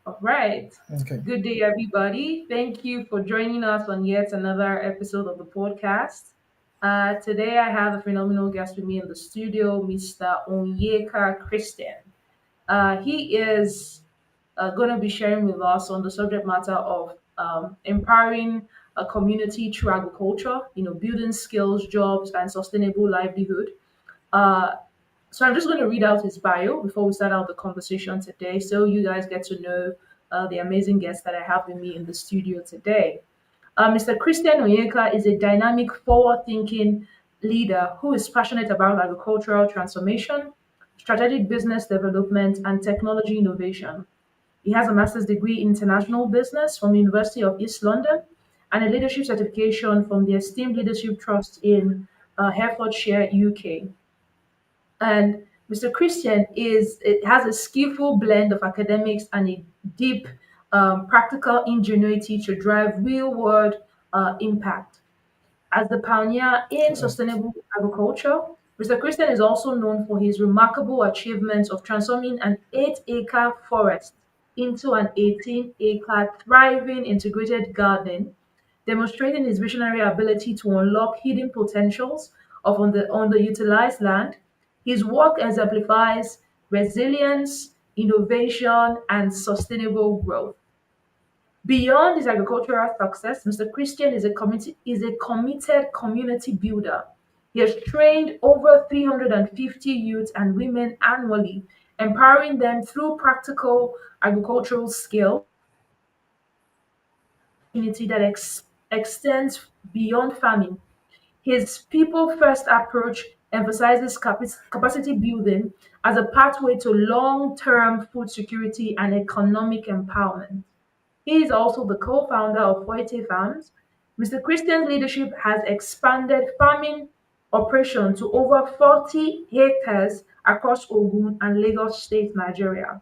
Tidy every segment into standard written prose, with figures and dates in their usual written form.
All right. Okay. Good day, everybody. Thank you for joining us on yet another episode of the podcast. Today, I have a phenomenal guest with me in the studio, Mr. Onyeka Christian. He is going to be sharing with us on the subject matter of empowering a community through agriculture, building skills, jobs, and sustainable livelihood. Uh, so I'm just going to read out his bio before we start out the conversation today, so you guys get to know the amazing guest that I have with me in the studio today. Mr. Christian Onyeka is a dynamic, forward-thinking leader who is passionate about agricultural transformation, strategic business development, and technology innovation. He has a master's degree in international business from the University of East London and a leadership certification from the Esteemed Leadership Trust in Herefordshire, UK. And Mr. Christian is it has a skillful blend of academics and a deep practical ingenuity to drive real world impact. As the pioneer in Right. sustainable agriculture, Mr. Christian is also known for his remarkable achievements of transforming an 8-acre forest into an 18-acre thriving integrated garden, demonstrating his visionary ability to unlock hidden potentials of underutilized land. His work exemplifies resilience, innovation, and sustainable growth. Beyond his agricultural success, Mr. Christian is a committed community builder. He has trained over 350 youth and women annually, empowering them through practical agricultural skill community that extends beyond farming. His people first approach emphasizes capacity building as a pathway to long term food security and economic empowerment. He is also the co-founder of FuenteFarms. Mr. Christian's leadership has expanded farming operation to over 40 hectares across Ogun and Lagos State, Nigeria,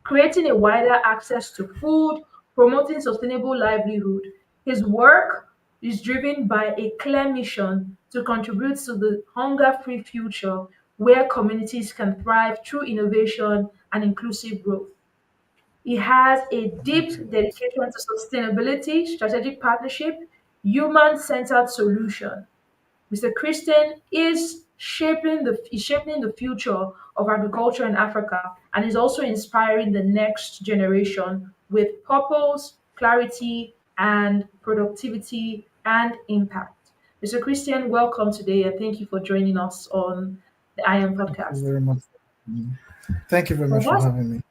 creating a wider access to food, promoting sustainable livelihood. His work is driven by a clear mission to contribute to the hunger-free future where communities can thrive through innovation and inclusive growth. He has a deep Okay. dedication to sustainability, strategic partnership, human centered solution. Mr. Christian is shaping the future of agriculture in Africa and is also inspiring the next generation with purpose, clarity, and productivity and impact. Mr. Christian, welcome today and thank you for joining us on the I Am Thank you podcast. very much. Mhm. Thank you very much for Fantastic. having me.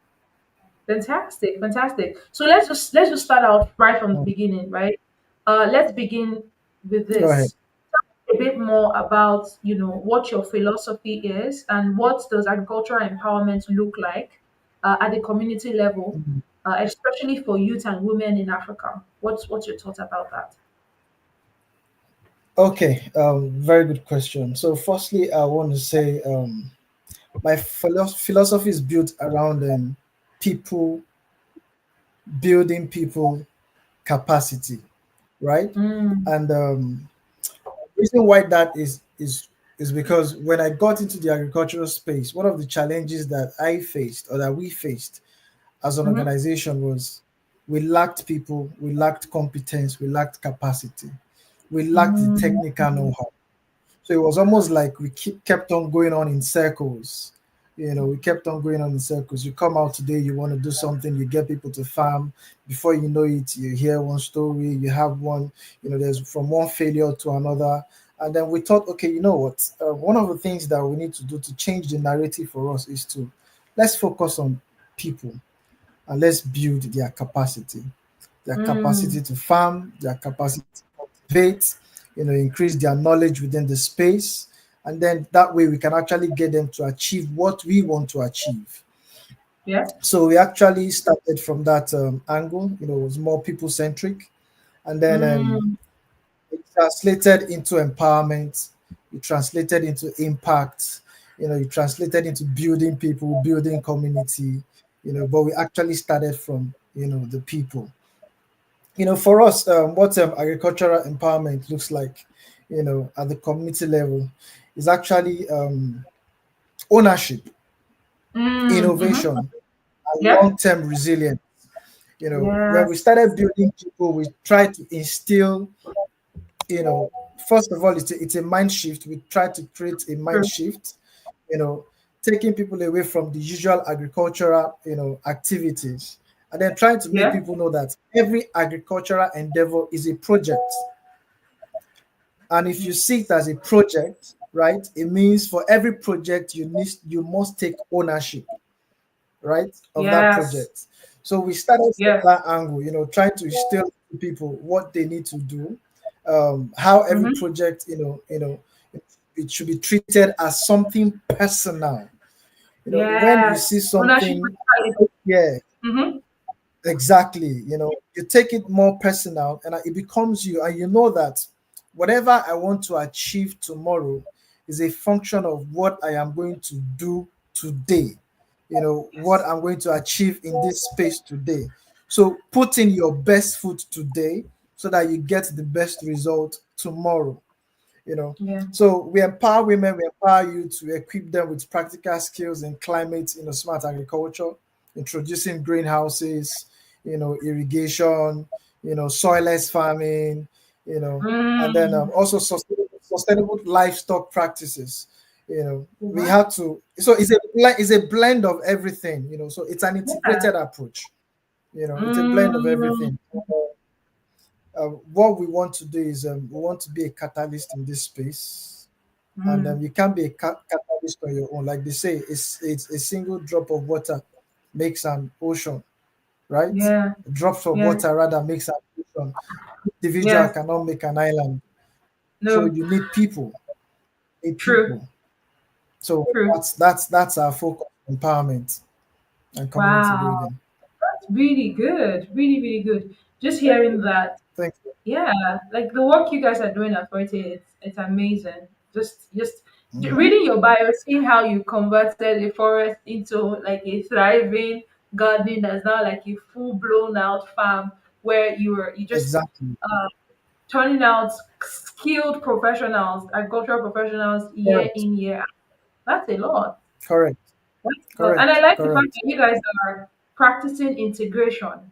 Fantastic, fantastic. So let's just start out right from the Oh, beginning, right? Let's begin with go ahead. this. Tell me a bit more about what your philosophy is and what does agricultural empowerment look like at the community level, Mhm. especially for youth and women in Africa. What's your thought about that? Okay. Very good question. So, firstly, I want to say my philosophy is built around people building people capacity, right? Mm, And reason why that is because when I got into the agricultural space, one of the challenges that I faced or that we faced as an mm-hmm, organization was we lacked people, we lacked competence, we lacked capacity, we lacked the mm, technical know-how. So it was almost like we kept on going on in circles. We kept on going on in circles. You come out today, you want to do something, you get people to farm. Before you know it, you hear one story, you have one, there's from one failure to another. And then we thought, okay, you know what? One of the things that we need to do to change the narrative for us is to let's focus on people and let's build their mm, capacity to farm, their capacity to cultivate, increase their knowledge within the space. And then that way we can actually get them to achieve what we want to achieve. yeah. So we actually started from that angle, it was more people centric. And then Mm, it translated into empowerment, it translated into impact, it translated into building people, building community, but we actually started from, the people. For us, what agricultural empowerment looks like, at the community level is actually ownership, mm, mm-hmm, innovation, and yeah. long-term resilience. When we Yes. started building people, we tried to instill, first of all, it's a mind shift. We try to create a mind True. shift, you know, taking people away from the usual agricultural, activities, and then trying to make Yeah. people know that every agricultural endeavor is a project. And if you see it as a project, right, it means for every project you must take ownership, right, of that Yes. project. So we started from Yes. that angle, trying to instill to people what they need to do, how every Mm-hmm. project, it should be treated as something personal. When you see Yes. Ownership something, mentality. yeah, Mm-hmm. exactly. You take it more personal and it becomes you, and you know that whatever I want to achieve tomorrow is a function of what I am going to do today, what Yes. I'm going to achieve in this space today. So put in your best foot today so that you get the best result tomorrow you know. Yeah. So we empower women, we empower you to equip them with practical skills in climate, smart agriculture, introducing greenhouses, irrigation, soilless farming, and then Mm. also sustainable livestock practices. We Wow. have to. So it's a blend of everything. So it's an Yeah. integrated approach. It's a blend of Mm. everything. What we want to do is we want to be a catalyst in this space, and Mm. you can't be a catalyst on your own. Like they say, it's a single drop of water makes an ocean, right? Yeah. Drops of Yeah. water rather makes an ocean. Individual Yes. cannot make an island, so No. you need people. Need True. people. So True. that's our focus: empowerment and community Wow. building. That's really good. Really, really good. Just hearing that. Thank you. Yeah, like the work you guys are doing at Forte, it's amazing. Just Mm, reading your bio, seeing how you converted a forest into like a thriving garden that's now like a full blown out farm where you just exactly. uh, turning out skilled professionals, agricultural professionals year Correct. in year out. That's a lot. Correct. That's a lot. And I Correct. like the fact Correct. that you guys are practicing integration.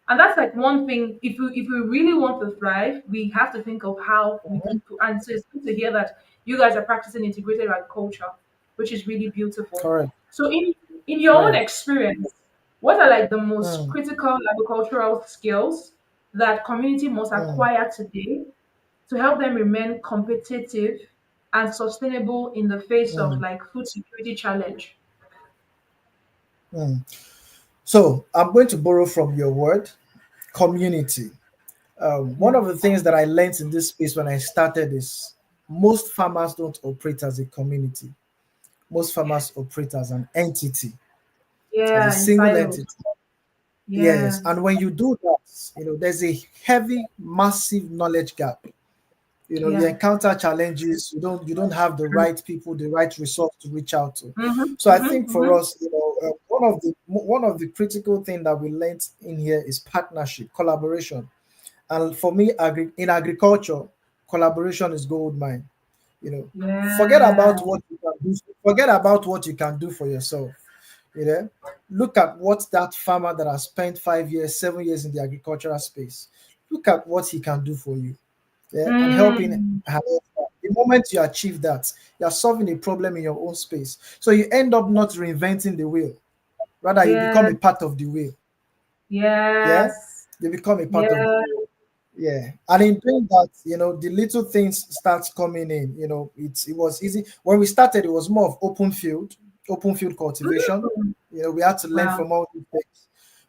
And that's like one thing. If we really want to thrive, we have to think of how we Mhm. can. And so it's good to hear that you guys are practicing integrated agriculture, which is really beautiful. Correct. So, in your own Correct. experience, what are like the most Mm, critical agricultural skills that community must mm, acquire today to help them remain competitive and sustainable in the face of mm, like food security challenge? mm. So I'm going to borrow from your word, community. One Yeah. of the things that I learned in this space when I started is most farmers don't operate as a community. Most farmers operate as an entity, as a Yeah, in single silos. entity. Yeah. Yes, and when you do that, there's a heavy, massive knowledge gap. You Yeah. encounter challenges. You don't have the True. right people, the right resource to reach out to. Mhm. So I Mhm. think for Mhm. us, one of the critical thing that we learned in here is partnership, collaboration. And for me, in agriculture, collaboration is gold mine. Forget Yeah. about what you can do. Forget about what you can do for yourself. You know, look at what that farmer that has spent 5 years, 7 years in the agricultural space. Look at what he can do for you. Yeah, and helping. Mm. The moment you achieve that, you are solving a problem in your own space. So you end up not reinventing the wheel. Rather, you become Yeah. a part of the wheel. Yeah, Yes. you become a part of the Yeah. wheel. Yeah, and in doing that, the little things starts coming in. It was easy when we started. It was more of open field cultivation. Mm. We had to learn Wow. from all these things.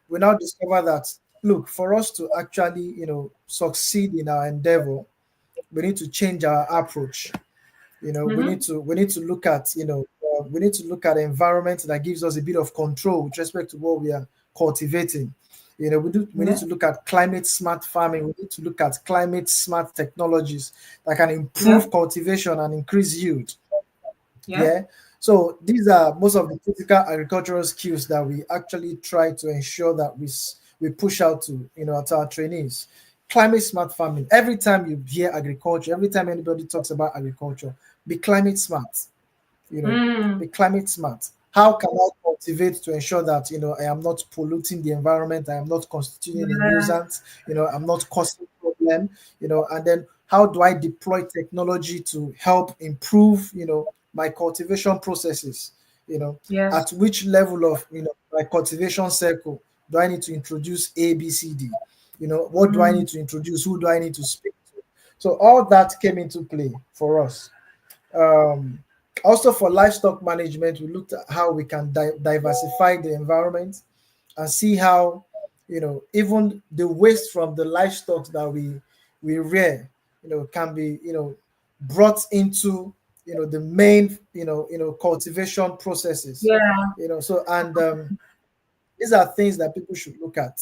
We now discover that, look, for us to actually succeed in our endeavor, we need to change our approach. We need Mhm. to look at we need to look at an environment that gives us a bit of control with respect to what we are cultivating. We need Yeah. to look at climate smart farming. We need to look at climate smart technologies that can Yeah. improve cultivation and increase yield. Yeah. Yeah. So these are most of the critical agricultural skills that we actually try to ensure that we push out to our trainees. Climate smart farming. Every time you hear agriculture, every time anybody talks about agriculture, be climate smart. You know, Mm. be climate smart. How can I cultivate to ensure that I am not polluting the environment, I am not constituting a nuisance, I'm not causing problem, and then how do I deploy technology to help improve, my cultivation processes, Yes. at which level of my cultivation cycle do I need to introduce A, B, C, D? What do I Mm, need to introduce? Who do I need to speak to? So all that came into play for us. Um, Also for livestock management, we looked at how we can diversify the environment and see how, even the waste from the livestock that we rear, can be, brought into, the main, cultivation processes. yeah. So and these are things that people should look at,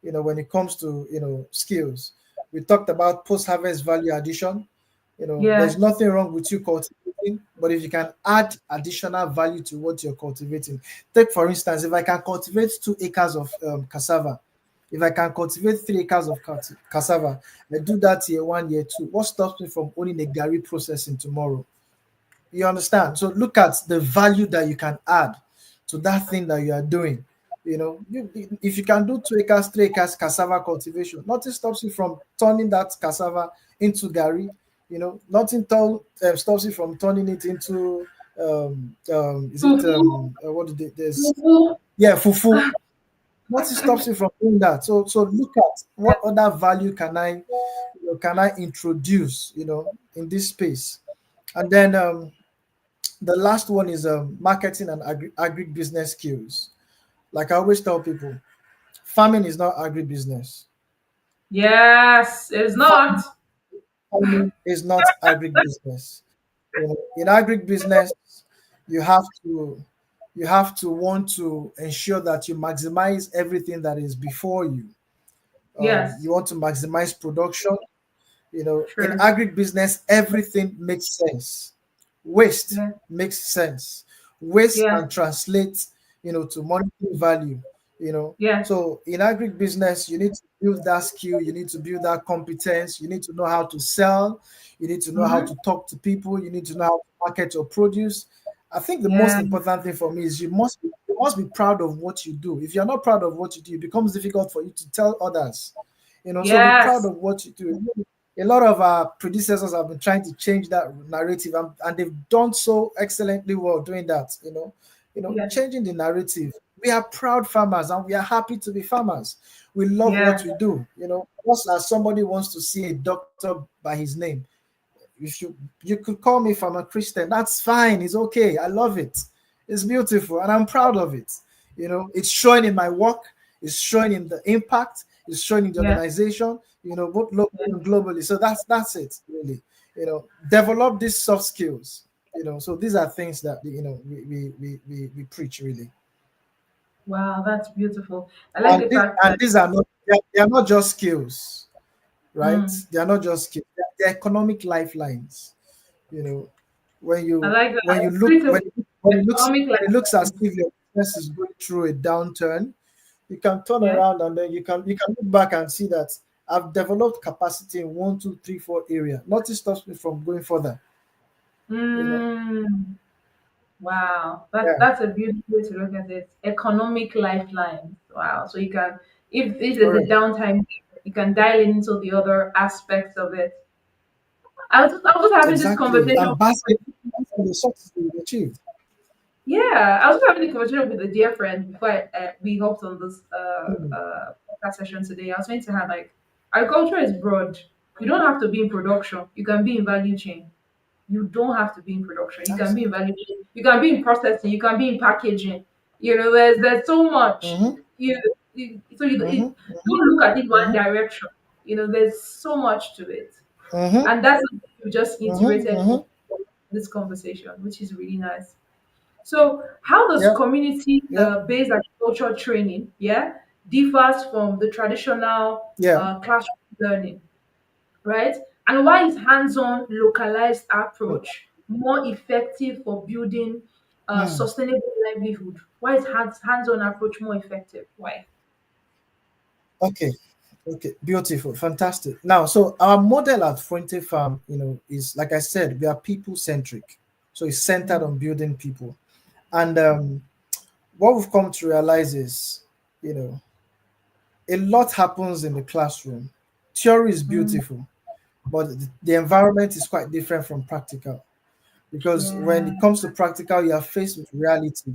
when it comes to, skills. We talked about post-harvest value addition. There's Yes. nothing wrong with you cultivating, but if you can add additional value to what you're cultivating, take for instance, if I can cultivate 2 acres of cassava, if I can cultivate 3 acres of cassava, I do that year one, year two. What stops me from owning a Gary processing tomorrow? You understand? So look at the value that you can add to that thing that you are doing. If you can do 2 acres, 3 acres cassava cultivation, nothing stops you from turning that cassava into Gary. Nothing stops you from turning it into is it Fufu. what did they, there's Fufu. yeah, fufu. Nothing stops you from doing that. So look at what other value can I introduce, in this space. And then the last one is marketing and agribusiness skills. Like I always tell people, farming is not agribusiness. Yes. It's not. Farming is not agribusiness. In agribusiness, you have to want to ensure that you maximize everything that is before you. Yes. You want to maximize production. In True. agribusiness, everything makes sense. Waste Yeah. makes sense. Waste Yeah. can translate, to monetary value. Yes. So in agribusiness, you need to build that skill, you need to build that competence, you need to know how to sell, you need to know how Mm-hmm. to talk to people, you need to know how to market your produce. I think the most Yeah. important thing for me is you must be proud of what you do. If you're not proud of what you do, it becomes difficult for you to tell others. So be proud Yes. of what you do. A lot of our predecessors have been trying to change that narrative, and they've done so excellently well doing that. Yeah. Changing the narrative. We are proud farmers, and we are happy to be farmers. We love Yeah. what we do. Just as somebody wants to see a doctor by his name, if you could call me Farmer Christian, that's fine. It's okay. I love it. It's beautiful, and I'm proud of it. It's showing in my work. It's showing in the impact. It's showing in the Yeah. organization. Both locally Yeah. and globally. So that's it, really. Develop these soft skills. So these are things that we preach, really. Wow, that's beautiful. I like And the this, fact and that these are not they are not just skills, right? mm, They are not just skills. They're economic lifelines. You know, when I you like that. when you It's look beautiful. Economic when it looks as life. if your business is going through a downturn, you can turn Yeah. around and then you can look back and see that I've developed capacity in one, two, three, four area. Nothing stops me from going further. You know, Mm, wow. yeah, That's a beautiful way to look at it. Economic lifeline. Wow. So you can if there's a correct, downtime, you can dial into the other aspects of it. I was just having this exactly. conversation. And basket the success we've achieved. Yeah, I was having a conversation with a dear friend before we hopped on this Mm. podcast session today. I was saying to her like, agriculture is broad. You don't have to be in production. You can be in value chain. You don't have to be in production. You can be in Absolutely. value chain. You can be in processing. You can be in packaging. There's so much. Mm-hmm, mm-hmm, Don't look at it one mm-hmm, direction. There's so much to it, mm-hmm, and that's what you just mm-hmm, integrated in mm-hmm. this conversation, which is really nice. So, how does Yep, community yep, based agriculture training, yeah, differs from the traditional yeah. classroom learning, right? And why is hands-on, localized approach more effective for building Mm. sustainable livelihood? Why is hands-on approach more effective? Why? Okay. Okay, beautiful, fantastic. Now, so our model at Fuente Farm, is like I said, we are people centric. So it's centered Mm, on building people. And what we've come to realize is, you know, a lot happens in the classroom. Theory is Mm, beautiful, but the environment is quite different from practical. Because when yeah. it comes to practical, you are faced with reality.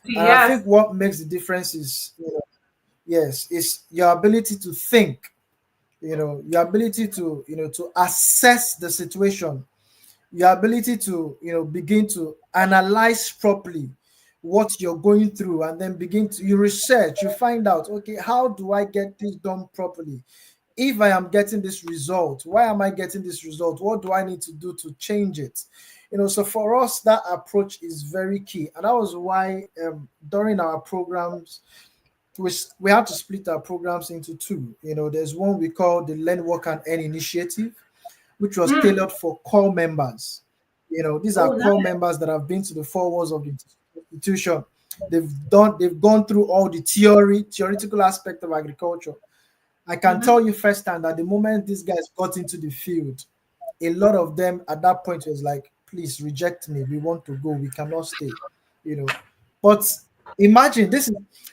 And I Yes. think what makes the difference is, yes, is your ability to think, your ability to, to assess the situation, your ability to, begin to analyze properly what you're going through, and then begin to you research, you find out, okay, how do I get this done properly? If I am getting this result, why am I getting this result? What do I need to do to change it? So for us, that approach is very key. And that was why during our programs, we had to split our programs into two. There's one we call the Learn, Work, and Earn initiative, which was Mm. tailored for core members. These are Oh, core nice. members that have been to the four walls of the institution. They've gone through all the theoretical aspect of agriculture. I can Mm-hmm. tell you firsthand that the moment these guys got into the field, a lot of them at that point was like, please reject me. We want to go. We cannot stay. You know. But imagine this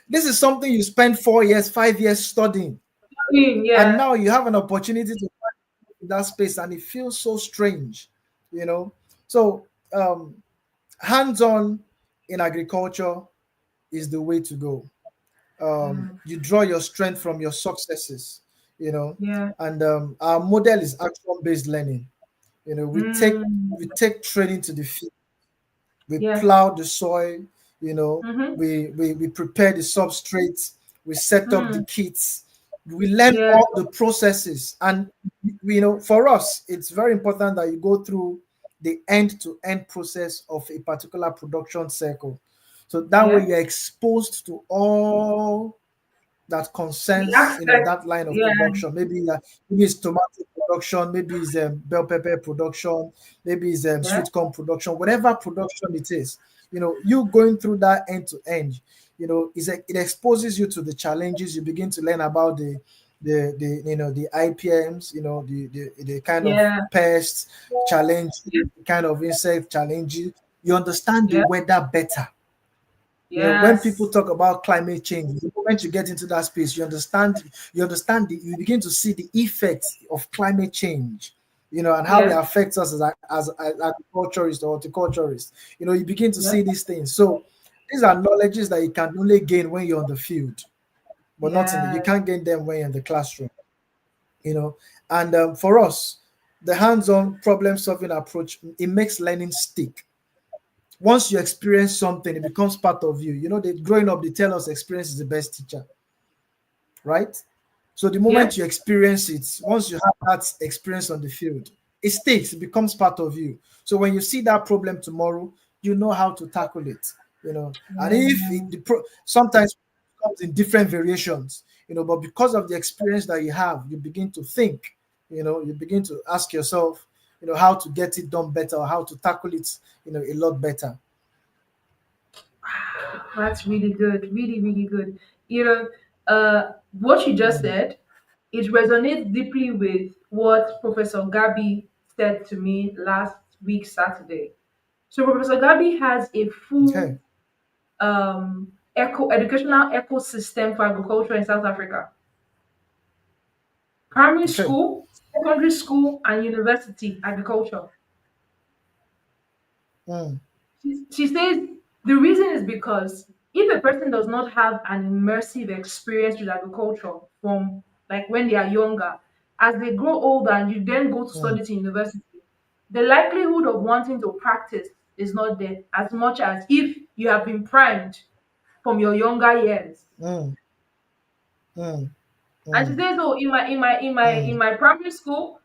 is something you spend 4 years, 5 years studying. And Yeah. now you have an opportunity to in that space, and it feels so strange, you know. So hands-on in agriculture is the way to go. Mm, You draw your strength from your successes, you know, yeah. and our model is action-based learning. We take Mm, training to the field. We yeah. plow the soil, you know, Mm-hmm. we prepare the substrates, we set up the Mm, kits, we learn yeah. all the processes. And, for us, it's very important that you go through the end to end process of a particular production cycle. So that way Yeah. you're exposed to all that The concerns aspect. that line of Yeah. production. Maybe it's tomato production, maybe it's bell pepper production, maybe it's Yeah. sweet corn production, whatever production it is. You going through that end to end, it exposes you to the challenges. You begin to learn about the IPMs, the kind of Yeah. pests challenge, Yeah. the kind of insect challenges. You understand the Yeah. weather better. When people Yes. talk about climate change, the moment you get into that space, you begin to see the effects of climate change, and how it Yeah. affects us as agriculturists or horticulturists. You begin to Yeah. see these things. So these are knowledges that you can only gain when you're on the field, but not you Yeah. can't gain them when you're in the classroom, you know. And for us, the hands-on problem-solving approach, it makes learning stick. Once you experience something, it becomes part of you. Growing up, they tell us experience is the best teacher, right? So the Yeah. moment you experience it, once you have that experience on the field, it sticks, it becomes part of you. So when you see that problem tomorrow, you know how to tackle it, And if Yeah. sometimes it comes in different variations, but because of the experience that you have, you begin to think, you begin to ask yourself, how to get it done better or how to tackle it, a lot better. That's really good. Really, really good. You know, what you just Mm. said, it resonates deeply with what Professor Gabi said to me last week, Saturday. So Professor Gabi has a Okay. full educational ecosystem for agriculture in South Africa. Primary Okay. school, secondary school, and university agriculture. Mm. She says the reason is because if a person does not have an immersive experience with agriculture from like when they are younger, as they grow older and you then go to Mm. study to university, the likelihood of wanting to practice is not there as much as if you have been primed from your younger years. Mm. Mm. And she Mm. says, "Oh, in Mm. my primary school,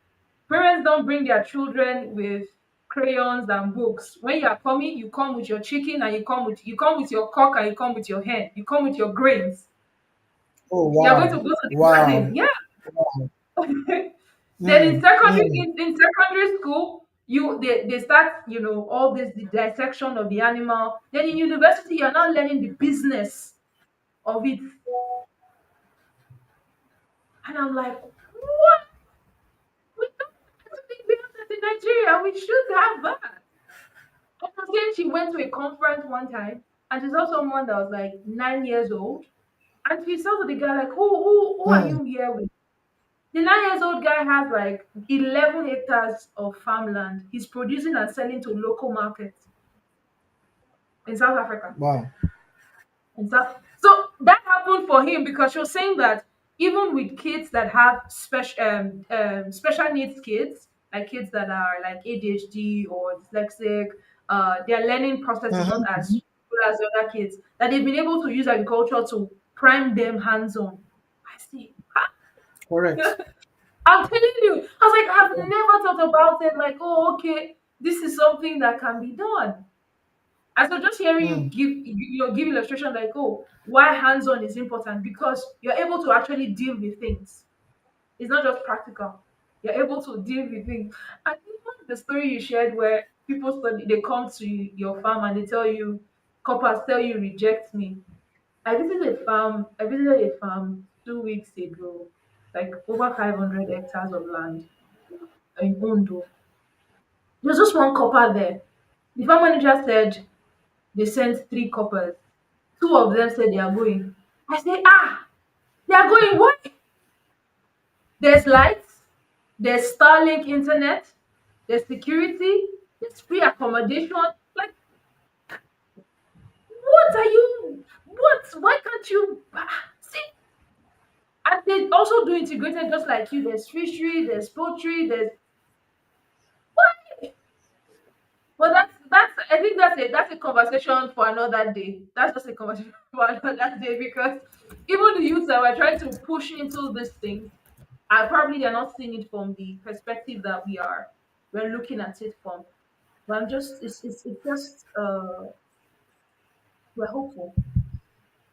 parents don't bring their children with crayons and books. When you are coming, you come with your chicken and you come with your cock and you come with your hen. You come with your grains. Oh You are going to wow. go to the garden. Wow. Yeah." Wow. Then in Mm. secondary Mm. in secondary school, they start, all this the dissection of the animal. Then in university, you're now learning the business of it. And I'm like, what? We don't have to be business in Nigeria. We should have that. I was saying she went to a conference one time and she saw someone that was like 9 years old, and she said to the guy like, who are Mm. you here with? The 9 years old guy has like 11 hectares of farmland. He's producing and selling to local markets in South Africa. Wow. And so that happened for him because she was saying that even with kids that have special needs kids, like kids that are like ADHD or dyslexic, their learning process is not Mhm. as good as the other kids. That they've been able to use agriculture to prime them hands on. I see. Correct. I'm telling you, I was like, I've never thought about it. Like, oh, okay, this is something that can be done. And so just hearing you Mm. give illustration like, oh, why hands-on is important because you're able to actually deal with things. It's not just practical. You're able to deal with things. I think the story you shared where people study, they come to your farm and they tell you, coppers tell you reject me. I visited a farm 2 weeks ago, like over 500 hectares of land in Ondo. There's just one copper there. The farm manager said they sent three coppers. Two of them said they are going. I say, they are going what? There's lights, there's Starlink internet, there's security, there's free accommodation. Like, what are you? What? Why can't you? See, and they also do integrated just like you. There's fishery, there's poultry, there's what? Well, that's I think that's a conversation for another day. That's just a conversation for another day because even the youth that were trying to push into this thing, probably they're not seeing it from the perspective that we're looking at it from. But I'm just it's just we're hopeful.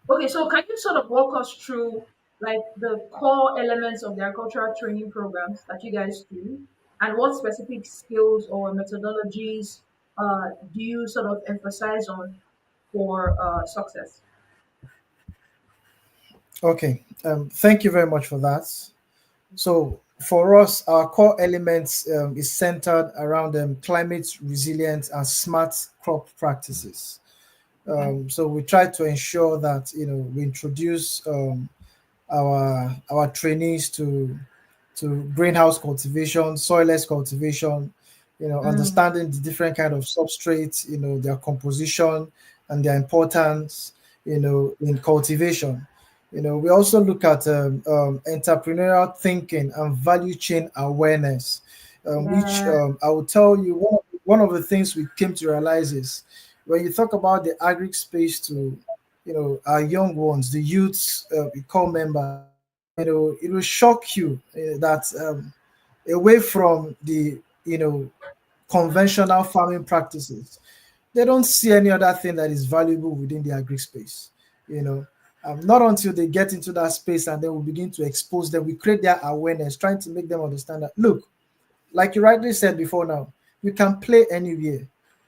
Okay, so can you sort of walk us through like the core elements of the agricultural training programs that you guys do, and what specific skills or methodologies do you sort of emphasize on for success? Okay. Thank you very much for that. So for us, our core elements is centered around climate resilience and smart crop practices. Okay. So we try to ensure that we introduce our trainees to greenhouse cultivation, soilless cultivation, Mm, understanding the different kind of substrates, their composition and their importance, in cultivation. We also look at entrepreneurial thinking and value chain awareness, which yeah. I will tell you one of the things we came to realize is when you talk about the agri space to our young ones, the youths we call members, it will shock you that away from the conventional farming practices, they don't see any other thing that is valuable within the agri space. You know, not until they get into that space and then we begin to expose them, we create their awareness, trying to make them understand that look, like you rightly said before now, you can play anywhere.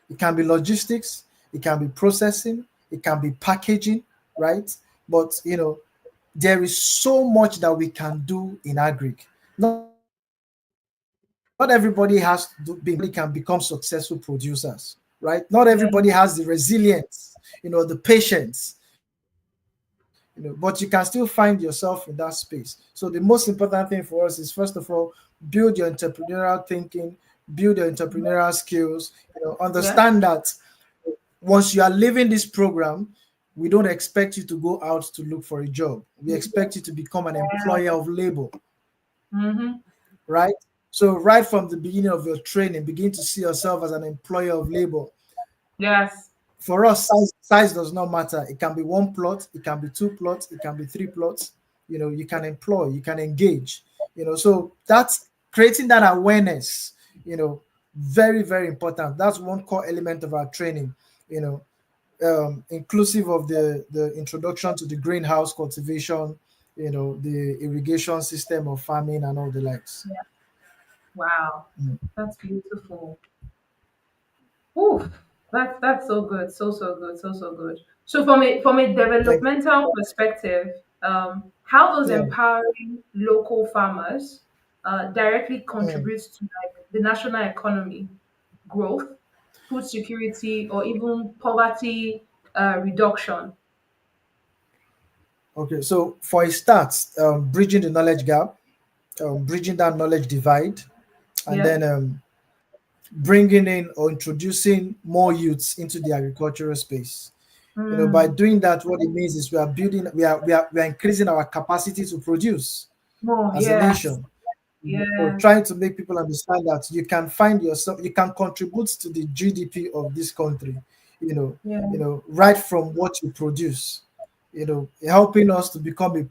It can be logistics, it can be processing, it can be packaging, right? But there is so much that we can do in agri. Not everybody has to can become successful producers, right? Not Yeah. everybody has the resilience, the patience, but you can still find yourself in that space. So the most important thing for us is first of all, build your entrepreneurial thinking, build your entrepreneurial skills, Yeah. understand that once you are living this program, we don't expect you to go out to look for a job. We expect you to become an employer of labor, Mm-hmm. right? So right from the beginning of your training, begin to see yourself as an employer of labor. Yes. For us, size does not matter. It can be one plot, it can be two plots, it can be three plots. You can employ, you can engage. So that's creating that awareness. Very very important. That's one core element of our training. You know, inclusive of the introduction to the greenhouse cultivation. The irrigation system of farming and all the likes. Yeah. Wow. Mm. That's beautiful. Oof, that's so good, so good, so good. So from a Thank developmental perspective, how does Yeah. empowering local farmers directly Mm. contribute to like the national economy, growth, food security, or even poverty reduction? Okay, so for a start, bridging the knowledge gap, bridging that knowledge divide, and Yeah. then bringing in or introducing more youths into the agricultural space. By Mm. doing that, what it means is we are increasing our capacity to produce More. as a Yes. nation. So Yes. trying to make people understand that you can find yourself, you can contribute to the GDP of this country, Yeah. right from what you produce, helping us to become a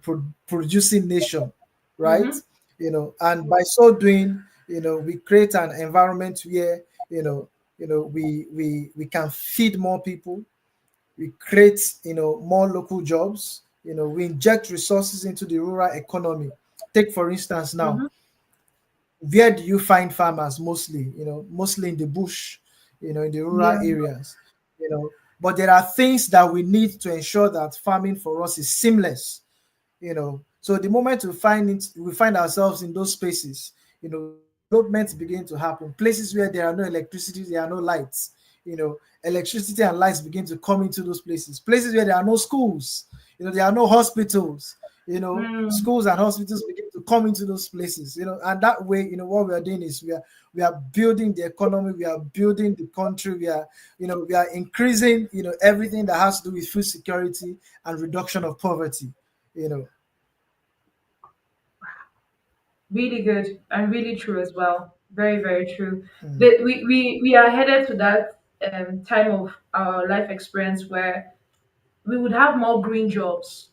producing nation, right? Mm-hmm. And by so doing, we create an environment where, we can feed more people, we create, more local jobs, we inject resources into the rural economy. Take for instance now, Mm-hmm. where do you find farmers mostly? Mostly in the bush, in the rural Yeah. areas, you know. But there are things that we need to ensure that farming for us is seamless, So the moment we find ourselves in those spaces, developments begin to happen. Places where there are no electricity, there are no lights, electricity and lights begin to come into those places. Places where there are no schools, there are no hospitals, Mm. schools and hospitals begin to come into those places, and that way, what we are doing is we are building the economy, we are building the country, we are increasing, everything that has to do with food security and reduction of poverty, you know. Really good and really true as well. Very, very true. Mm, We are headed to that time of our life experience where we would have more green jobs,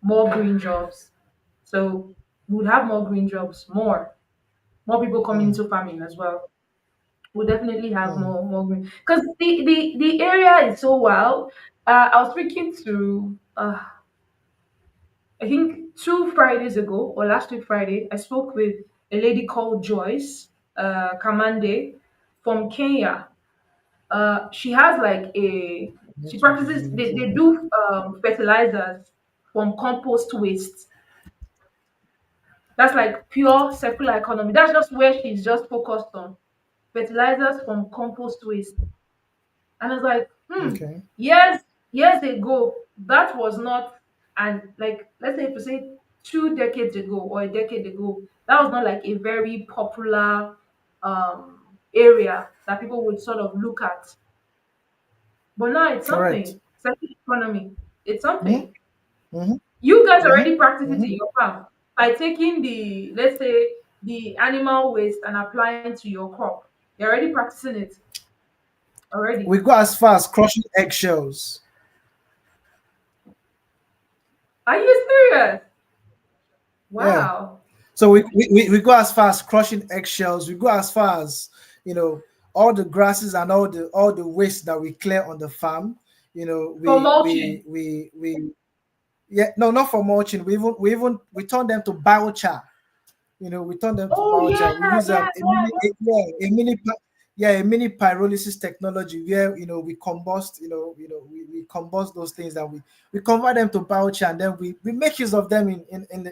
more green jobs. So we would have more green jobs, more people coming mm, into farming as well. We'll definitely have mm. more green because the area is so wild. I was speaking to I think 2 Fridays ago or last week Friday, I spoke with a lady called Joyce Kamande from Kenya. She has like she Network is practices, really they poor. do fertilizers from compost waste. That's like pure circular economy. That's just where she's just focused on fertilizers from compost waste. And I was like, Okay. years ago, that was not, and like, let's say if you say 2 decades ago or a decade ago, that was not like a very popular area that people would sort of look at. But now it's Correct. something. Circular economy. It's Mm-hmm, something. mm-hmm, You guys mm-hmm, already practice it mm-hmm. in your farm by taking let's say, the animal waste and applying to your crop. You're already practicing it already. We go as far as crushing eggshells. Are you serious? Yeah. Wow. So we go as far as crushing eggshells. We go as far as, all the grasses and all the waste that we clear on the farm. For mulching. We yeah, no, not for mulching. We turn them to biochar. We turn them to Oh yeah, biochar. We use yeah, a mini pyrolysis technology where, we combust, we combust those things, and we convert them to biochar, and then we make use of them in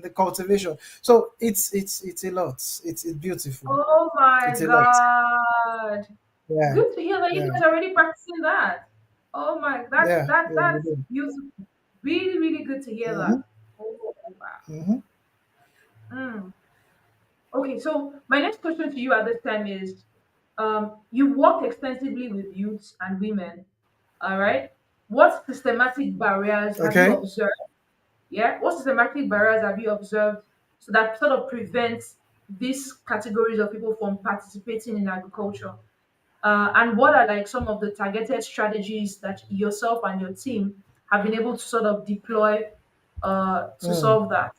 the cultivation. So it's a lot. It's beautiful. oh my It's a lot. god. Yeah, Good to hear that you yeah, guys are already practicing that. Oh my, yeah. We that's do. beautiful. Really, really good to hear Mm-hmm, that. Oh wow. mm-hmm. Mm. Okay, so my next question to you at this time is, you've worked extensively with youths and women. All right. What systematic barriers have you Okay. observed? Yeah. What systematic barriers have you observed so that sort of prevents these categories of people from participating in agriculture? And what are like some of the targeted strategies that yourself and your team have been able to sort of deploy to Mm. solve that?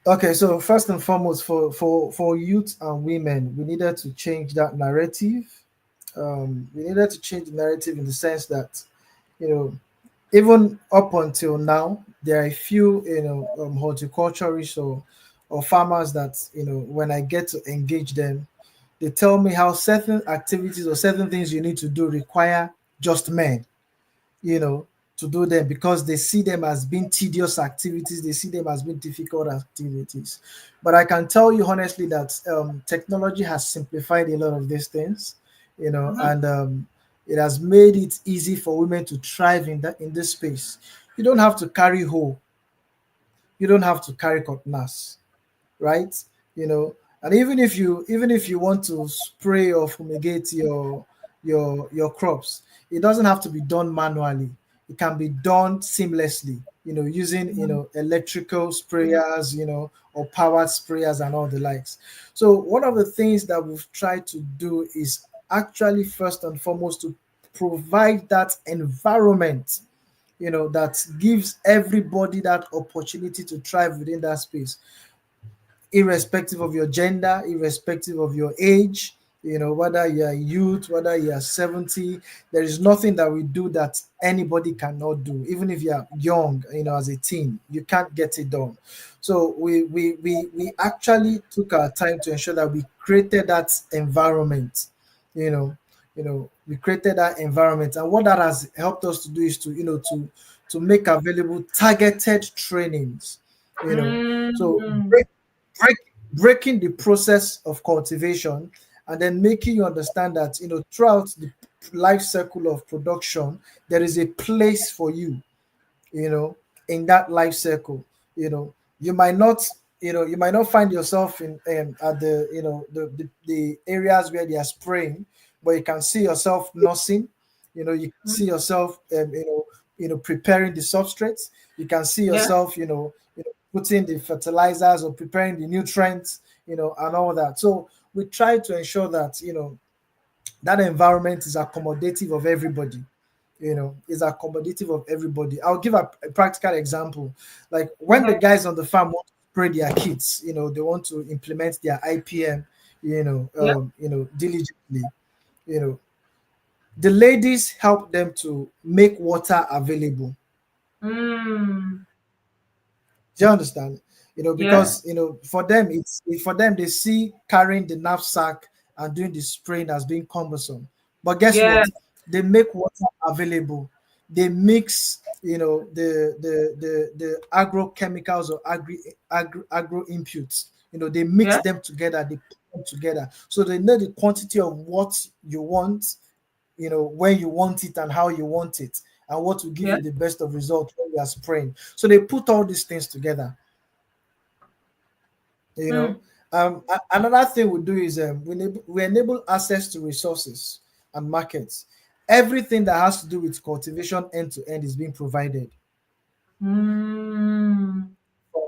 Okay, so first and foremost, for youth and women, we needed to change that narrative. We needed to change the narrative in the sense that, you know even up until now, there are a few, horticulturists or farmers that, when I get to engage them, they tell me how certain activities or certain things you need to do require just men, you know, to do them, because they see them as being tedious activities, they see them as being difficult activities. But I can tell you honestly that, technology has simplified a lot of these things, Mhm. and It has made it easy for women to thrive in this space. You don't have to carry hoe, you don't have to carry cutlass, right? You know, and even if you want to spray or fumigate your crops, it doesn't have to be done manually. It can be done seamlessly, using electrical sprayers, or powered sprayers and all the likes. So one of the things that we've tried to do is actually first and foremost to provide that environment, that gives everybody that opportunity to thrive within that space, irrespective of your gender, irrespective of your age, whether you're youth, whether you're 70. There is nothing that we do that anybody cannot do. Even if you're young, as a teen, you can't get it done. So we actually took our time to ensure that we created that environment, you know, we created that environment. And what that has helped us to do is to make available targeted trainings, so Mm. break, breaking the process of cultivation, and then making you understand that throughout the life cycle of production there is a place for you, you know, in that life cycle. You might not, you might not find yourself in at the the areas where they are spraying, but you can see yourself nursing. You can see yourself preparing the substrates. You can see Yeah. yourself putting the fertilizers or preparing the nutrients, and all that. So we try to ensure that that environment is accommodative of everybody, is accommodative of everybody. I'll give a practical example. Like when the Okay. guys on the farm want to spray their kits, they want to implement their IPM, Yeah. diligently. You know, the ladies help them to make water available. Mm. Do you understand? Yeah. Because for them they see carrying the knapsack and doing the spraying as being cumbersome. But guess Yeah. what? They make water available. They mix, the agrochemicals or agro inputs. They mix Yeah. them together. They put them together, so they know the quantity of what you want, when you want it and how you want it, and what will give Yeah. you the best of result when you are spraying. So they put all these things together. You know, Mm. another thing we do is we enable access to resources and markets. Everything that has to do with cultivation end to end is being provided. Mm. From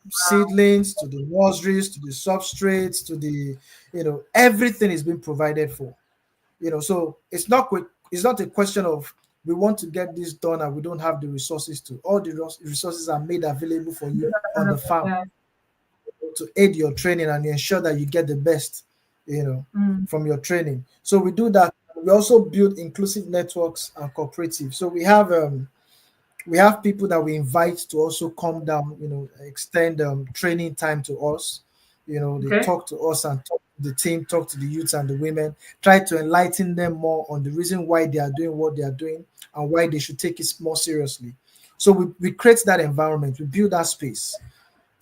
the seedlings to the nurseries to the substrates to the, everything is being provided for. So it's not a question of we want to get this done and we don't have the resources to. All the resources are made available for you on the farm Yeah. to aid your training and ensure that you get the best, you know, Mm. from your training. So we do that. We also build inclusive networks and cooperatives. So we have people that we invite to also come down, extend training time to us. They Okay. talk to us and talk to the team, talk to the youths and the women, try to enlighten them more on the reason why they are doing what they are doing and why they should take it more seriously. So we create that environment, we build that space,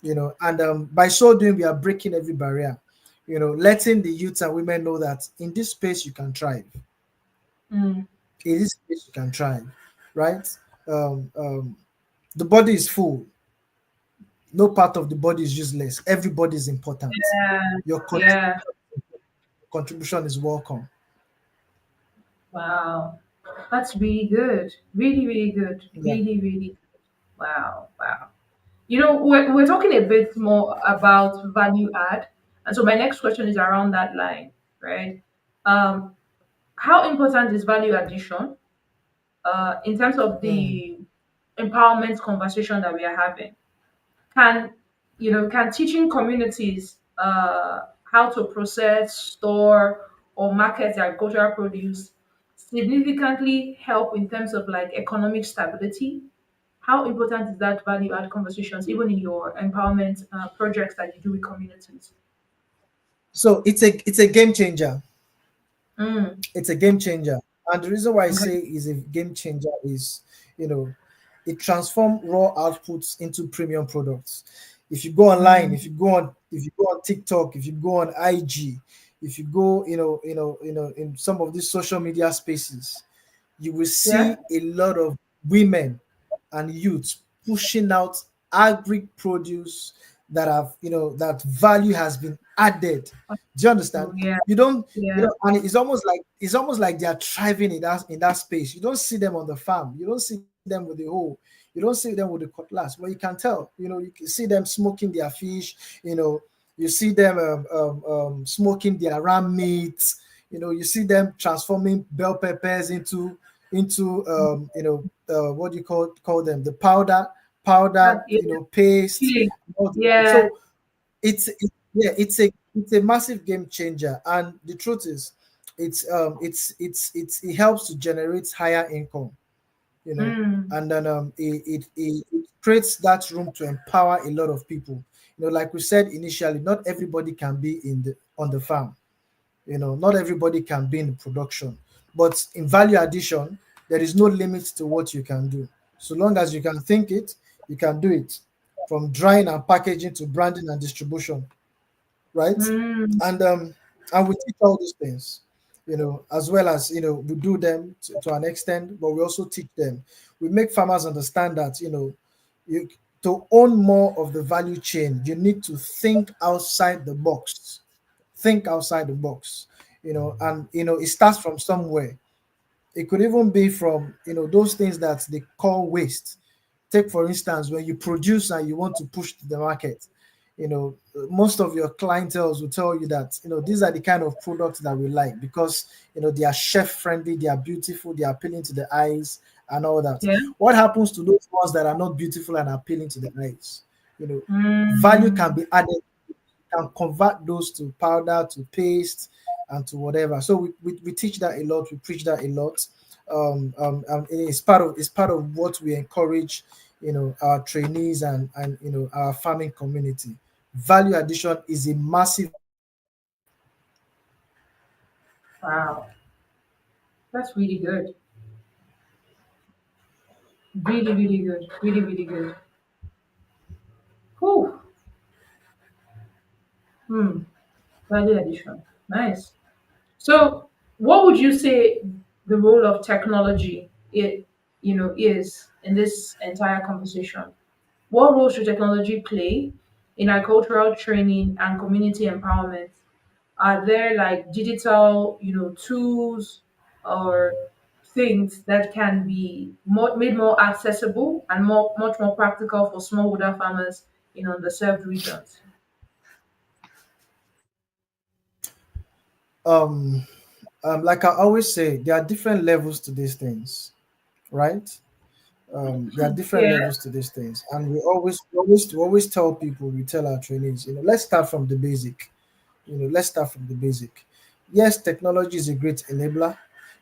and by so doing, we are breaking every barrier, letting the youths and women know that in this space you can thrive. Mm. In this space you can thrive, right? Um, um, the body is full. No part of the body is useless. Everybody is important. Yeah. Your Yeah. contribution is welcome. Wow. That's really good. Really, really good. Yeah. Really, really good. Wow. Wow. We're talking a bit more about value add. And so my next question is around that line, right? Um, how important is value addition in terms of Mm. the empowerment conversation that we are having? Can can teaching communities how to process, store, or market their agricultural produce significantly help in terms of like economic stability? How important is that value add conversations, even in your empowerment projects that you do with communities? So it's a game changer. Mm, It's a game changer. And the reason why I okay. say is a game changer is, you know, it transforms raw outputs into premium products. If you go online, Mm, if you go on TikTok, if you go on IG, if you go, in some of these social media spaces, you will Yeah. see a lot of women and youths pushing out agri produce that have, that value has been added. Do you understand? Oh, yeah. You don't, Yeah. and it's almost like they are thriving in that space. You don't see them on the farm. You don't see them with the hoe. You don't see them with the cutlass. But you can tell. You can see them smoking their fish. You see them smoking their ram meat. You see them transforming bell peppers into what do you call them, the powder, Yeah. paste Chile. and all the like. Yeah. So yeah, it's a massive game changer, and the truth is it helps to generate higher income, Mm. and then it creates that room to empower a lot of people. Like we said initially, not everybody can be on the farm. Not everybody can be in production, but in value addition, there is no limit to what you can do. So long as you can think it, you can do it, from drying and packaging to branding and distribution, right? Mm. And we teach all these things, as well as we do them to an extent, but we also teach them. We make farmers understand that you to own more of the value chain, you need to think outside the box. Think outside the box, and it starts from somewhere. It could even be from those things that they call waste. Take for instance, when you produce and you want to push to the market, most of your clientels will tell you that these are the kind of products that we like because they are chef friendly, they are beautiful, they are appealing to the eyes and all that. Yeah. What happens to those ones that are not beautiful and appealing to the eyes? you know Value can Mm. be added, can convert those to powder, to paste, and to whatever. So we teach that a lot. We preach that a lot. It's part of what we encourage, our trainees and our farming community. Value addition is a massive. Wow. That's really good. Really, really good. Really, really good. Whew. Hmm. Value addition. Nice. So, what would you say the role of technology is in this entire conversation? What role should technology play in agricultural training and community empowerment? Are there like digital, tools or things that can be made more accessible and much more practical for smallholder farmers in underserved regions? um like I always say, there are different levels to these things, right? There are different Yeah. levels to these things, and we always tell people, we tell our trainees, let's start from the basic. Let's start from the basic. Yes, technology is a great enabler.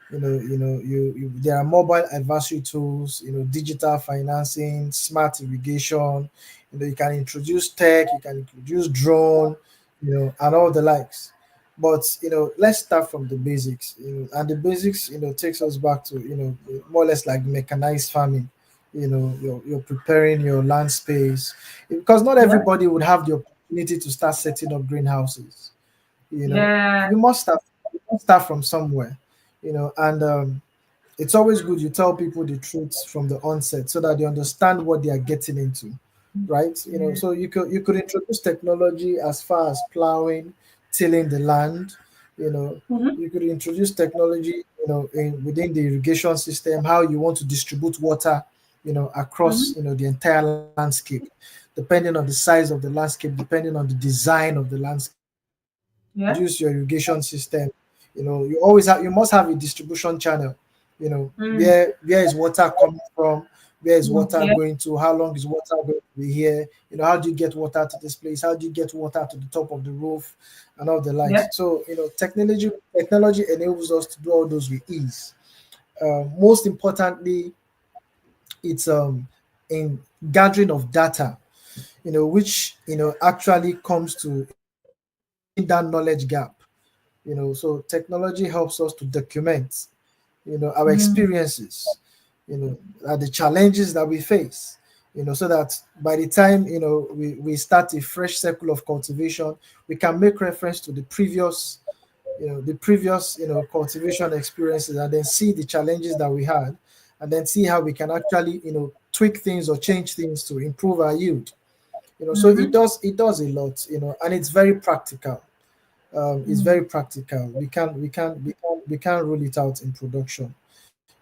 There are mobile advisory tools, digital financing, smart irrigation. You can introduce tech, you can introduce drone, and all the likes. But let's start from the basics. And the basics takes us back to more or less like mechanized farming. You're preparing your land space, because not Yeah. everybody would have the opportunity to start setting up greenhouses. you know Yeah. you must start from somewhere. And it's always good you tell people the truth from the onset so that they understand what they are getting into, right? Yeah. So you could introduce technology as far as plowing, tilling the land. you know Hmm. you could introduce technology, within the irrigation system, how you want to distribute water, across, Hmm. the entire landscape, depending on the size of the landscape, depending on the design of the landscape. Yeah. Introduce your irrigation system. You must have a distribution channel. Mm. Where is water coming from? Where is Mm. water Yeah. going to? How long is water going to be here? How do you get water to this place? How do you get water to the top of the roof, and all the likes? Yeah. So technology enables us to do all those with ease. Most importantly, it's in gathering of data, which actually comes to bridging that knowledge gap. So technology helps us to document, our Mm. experiences, the challenges that we face, so that by the time we start a fresh cycle of cultivation, we can make reference to the previous the previous cultivation experiences, and then see the challenges that we had, and then see how we can actually tweak things or change things to improve our yield. So Mm-hmm. it does a lot, and it's very practical. It's very practical. We can't rule it out in production.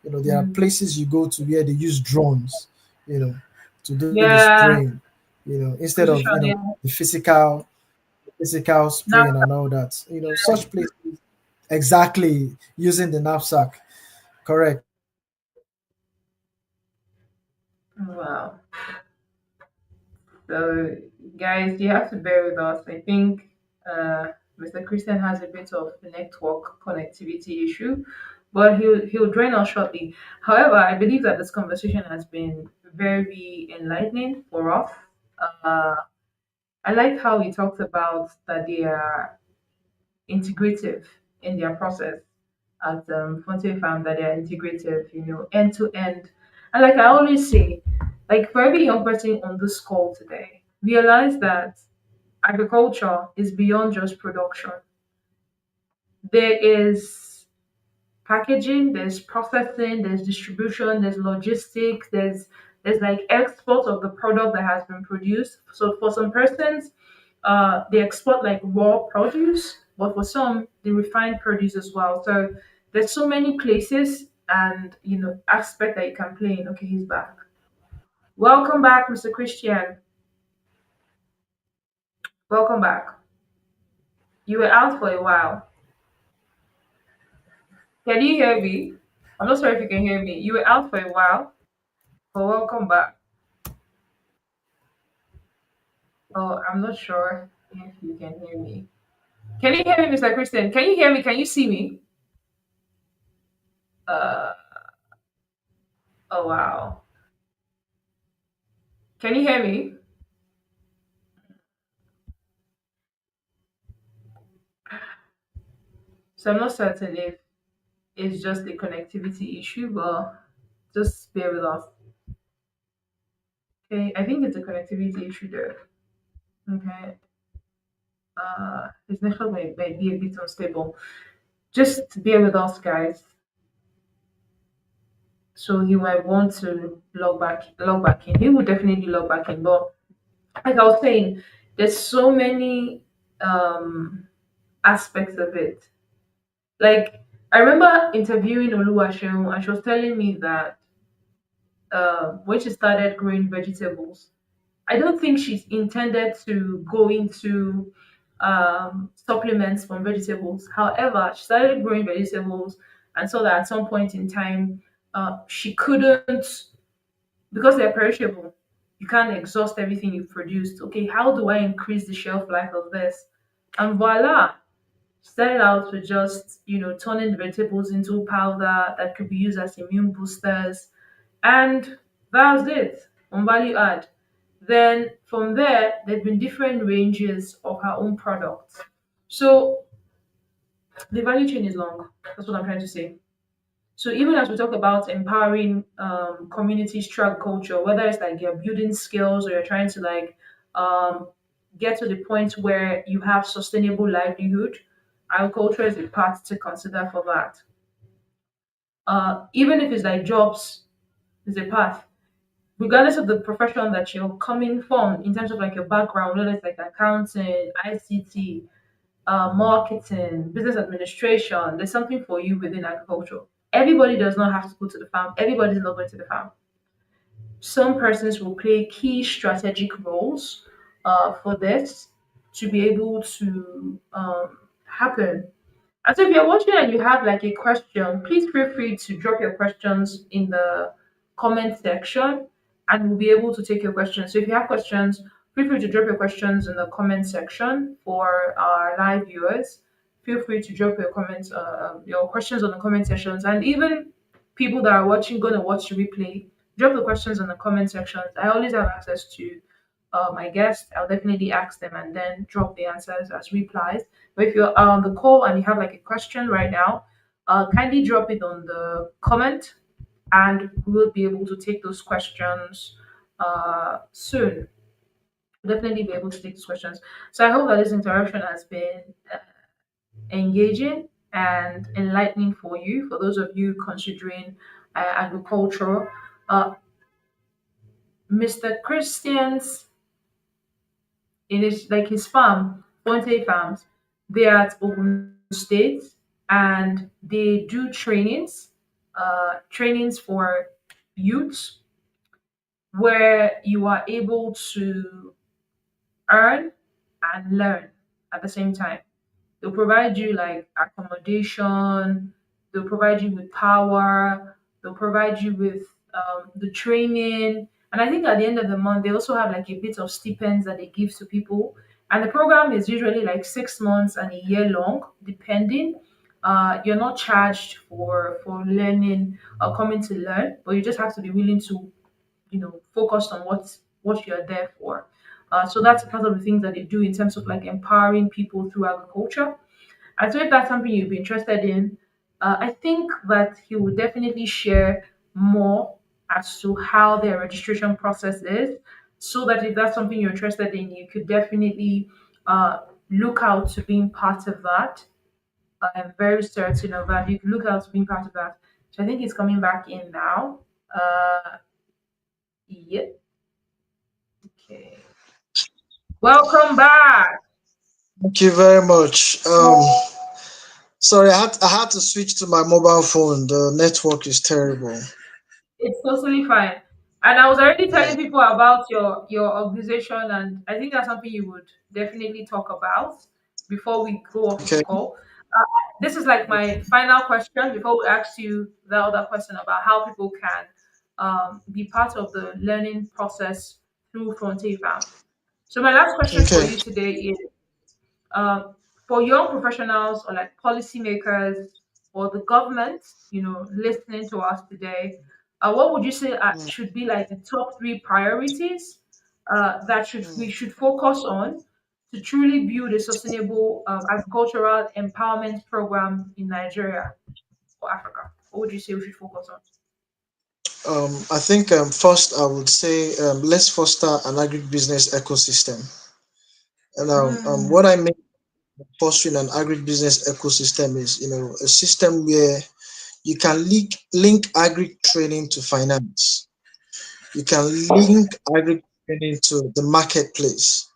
There are Mm-hmm. places you go to where they use drones, you know to do the Yeah, spraying, instead of precision. Yeah. the physical Now, spraying and all that. Such places, exactly, using the knapsack. Correct. wow. So, guys, you have to bear with us. I think uh, Mr. Christian has a bit of a network connectivity issue, but he'll join us shortly. However, I believe that this conversation has been very enlightening for us. Uh, I like how he talked about that they are integrative in their process at FuenteFarm, that they are integrative, end to end. And like I always say, like for every young person on this call today, realize that agriculture is beyond just production. There is packaging, there's processing, there's distribution, there's logistics, there's like export of the product that has been produced. So for some persons, they export like raw produce, but for some, they refine produce as well. So there's so many places and aspect that you can play in. Okay, he's back. Welcome back, Mr. Christian. Welcome back. You were out for a while. Can you hear me? I'm not sure if you can hear me. You were out for a while, but welcome back. Oh, I'm not sure if you can hear me. Can you hear me, Mr. Christian? Can you hear me? Can you see me? Uh, oh wow. Can you hear me? So I'm not certain if it's just a connectivity issue, but just bear with us. Okay, I think it's a connectivity issue there. Okay, his network might be a bit unstable. Just bear with us, guys. So he might want to log back in. He will definitely log back in, but like I was saying, there's so many aspects of it. Like I remember interviewing Oluwaseun, and she was telling me that when she started growing vegetables, I don't think she's intended to go into supplements from vegetables. However, she started growing vegetables and saw that at some point in time, she couldn't, because they're perishable. You can't exhaust everything you've produced. Okay, how do I increase the shelf life of this? And voila, started out with just turning the vegetables into powder that could be used as immune boosters, and that was it on value add. Then from there, there've been different ranges of her own products. So the value chain is long. That's what I'm trying to say. So even as we talk about empowering communities through agriculture, whether it's like you're building skills or you're trying to like um, get to the point where you have sustainable livelihood, agriculture is a path to consider for that. Even if it's like jobs, is a path. Regardless of the profession that you're coming from, in terms of like your background, whether it's like accounting, ICT, marketing, business administration, there's something for you within agriculture. Everybody does not have to go to the farm. Everybody's not going to the farm. Some persons will play key strategic roles for this to be able to happen. And so if you're watching and you have like a question, please feel free to drop your questions in the comment section and we'll be able to take your questions. So if you have questions, feel free to drop your questions in the comment section for our live viewers. Feel free to drop your questions on the comment sections, and even people that are watching, gonna watch the replay, drop the questions in the comment sections. I always have access to my guests. I'll definitely ask them and then drop the answers as replies. But if you're on the call and you have like a question right now, kindly drop it on the comment and we'll be able to take those questions soon. We'll definitely be able to take these questions. So I hope that this interaction has been engaging. and enlightening for you, for those of you considering agriculture. Uh, Mr. Christian's in his farm, Fuente Farms, they're at Ogun State and they do trainings for youths where you are able to earn and learn at the same time. They'll provide you like accommodation, they'll provide you with power, they'll provide you with the training. And I think at the end of the month, they also have like a bit of stipends that they give to people. And the program is usually like 6 months and a year long, depending. You're not charged for learning or coming to learn, but you just have to be willing to focus on what you're there for. So that's part of the things that they do in terms of like empowering people through agriculture. And so if that's something you'd be interested in, I think that he will definitely share more as to how their registration process is, so that if that's something you're interested in, you could definitely look out to being part of that. I'm very certain of that. You could look out to being part of that. So I think it's coming back in now. Yeah. Okay. Welcome back. Thank you very much. Sorry, I had to switch to my mobile phone. The network is terrible. It's totally fine. And I was already Yeah. telling people about your organization, and I think that's something you would definitely talk about before we go off of the Okay. call. This is like my final question before we ask you the other question about how people can be part of the learning process through Frontier Farms. So my last question for Okay. you today is uh, for young professionals or like policymakers or the government, listening to us today, what would you say should be like the top three priorities that should we should focus on to truly build a sustainable agricultural empowerment program in Nigeria or Africa? What would you say we should focus on? I think first I would say let's foster an agribusiness ecosystem. And what Mm, I mean by fostering an agribusiness ecosystem is, a system where you can link agri training to finance. You can link agri training to the marketplace,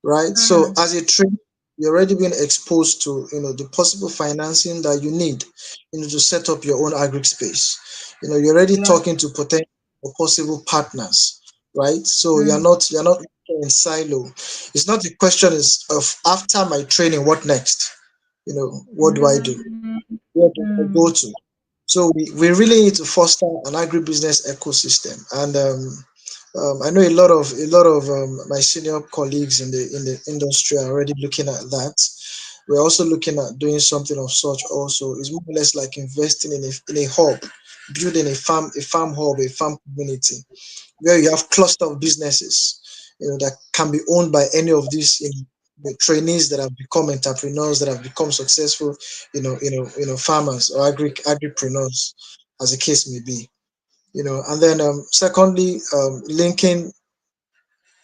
right? So mm, as a trader, you're already being exposed to the possible financing that you need to set up your own agri space. You're already yeah. talking to potential or possible partners, right? So you're Mm, not you're not in silo. It's not the question is of after my training, what next? What do I do? mm, Where do I go mm, to? So we really need to foster an agribusiness ecosystem, and I know a lot of my senior colleagues in the industry are already looking at that. We're also looking at doing something of such. Also, it's more or less like investing in a hub, building a farm hub, a farm community where you have cluster of businesses, that can be owned by any of these the trainees that have become entrepreneurs, that have become successful, farmers or agripreneurs, as the case may be. And then secondly, linking.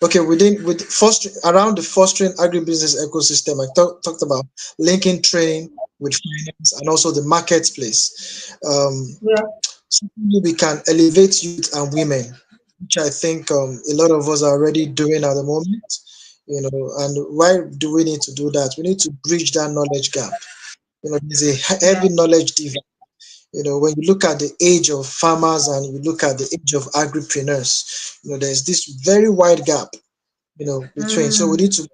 Okay, with fostering around the fostering agribusiness ecosystem, I talked about linking training with finance and also the marketplace. yeah. Secondly, we can elevate youth and women, which I think a lot of us are already doing at the moment. And why do we need to do that? We need to bridge that knowledge gap. There's a Yeah. heavy knowledge divide. When you look at the age of farmers and you look at the age of agripreneurs, there's this very wide gap, between. So we Mm, need to,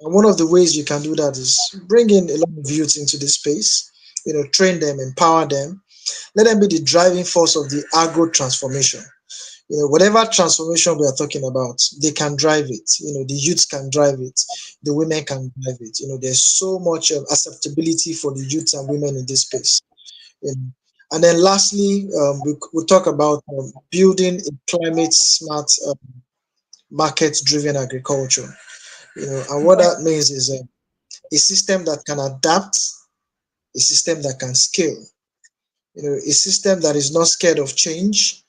and one of the ways you can do that is bring in a lot of youth into the space, train them, empower them, let them be the driving force of the agro transformation. Whatever transformation we are talking about, they can drive it. The youth can drive it, the women can drive it. There's so much acceptability for the youth and women in this space. you know. And then lastly, we talk about building a climate smart, market driven agriculture. And what yeah. that means is a system that can adapt, a system that can scale, a system that is not scared of change.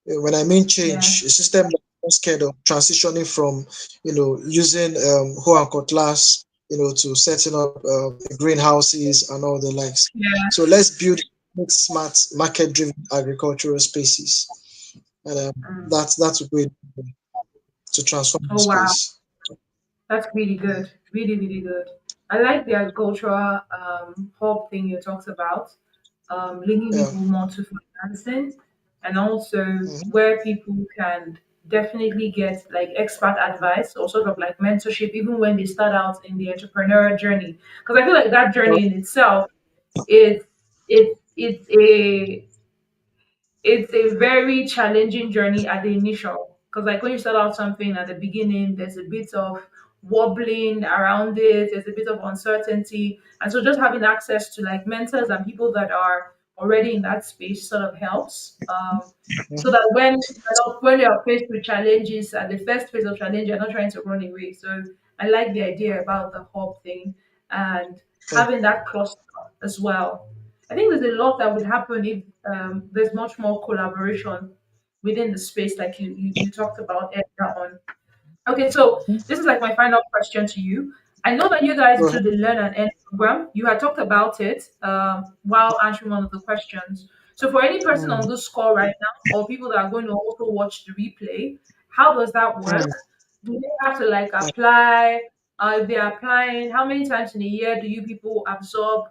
When I mean Yeah. change, a system that's not scared of transitioning from, using hoe and cutlass, to setting up greenhouses and all the likes. Yeah. So let's build smart market-driven agricultural spaces, and Mm. that's a way to transform the Oh wow, space. that's really good. Really, really good. I like the agricultural hub thing you talked about, linking Yeah. people more to financing, and also Mhm. where people can definitely get like expert advice or sort of like mentorship even when they start out in the entrepreneurial journey. Because I feel like that journey in itself is it's a very challenging journey at the initial, because like when you start out something at the beginning there's a bit of wobbling around it, there's a bit of uncertainty, and so just having access to like mentors and people that are already in that space sort of helps, so Mhm. that when you're faced with challenges at the first phase of challenge you're not trying to run away. So I like the idea about the hub thing and Yeah. having that cluster as well. I think there's a lot that would happen if there's much more collaboration within the space, like you talked about earlier on. Okay, so this is like my final question to you. I know that you guys Go do ahead. the Learn and Earn program. You had talked about it while answering one of the questions. So, for any person Mm, on this call right now, or people that are going to also watch the replay, how does that mm, work? Do they have to like apply? If they're applying, how many times in a year do you people absorb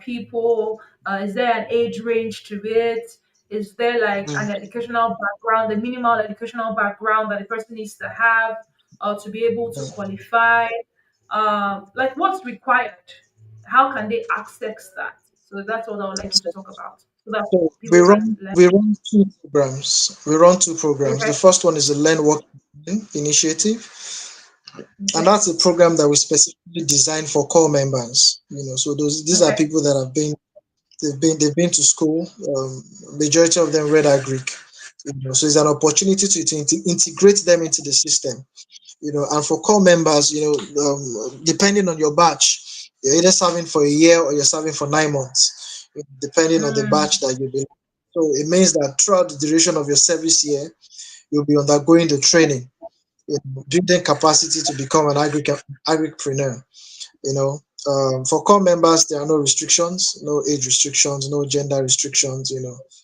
people? Is there an age range to it? Is there like mm. an educational background, the minimal educational background that the person needs to have to be able to qualify? Like what's required? How can they access that? So that's what I would like you to talk about, so that So we people can run learn. we run two programs. We run two programs. Okay. The first one is the Learn Work Learn initiative, and Okay. that's a program that we specifically designed for core members. So these are Okay. people that they've been to school. Majority of them read agric. So it's an opportunity to integrate them into the system. And for core members, depending on your batch, you're either serving for a year or you're serving for 9 months, depending on the Mm, batch that you belong. So it means that throughout the duration of your service year, you'll be undergoing the training, building capacity to become an agripreneur. For core members, there are no restrictions, no age restrictions, no gender restrictions.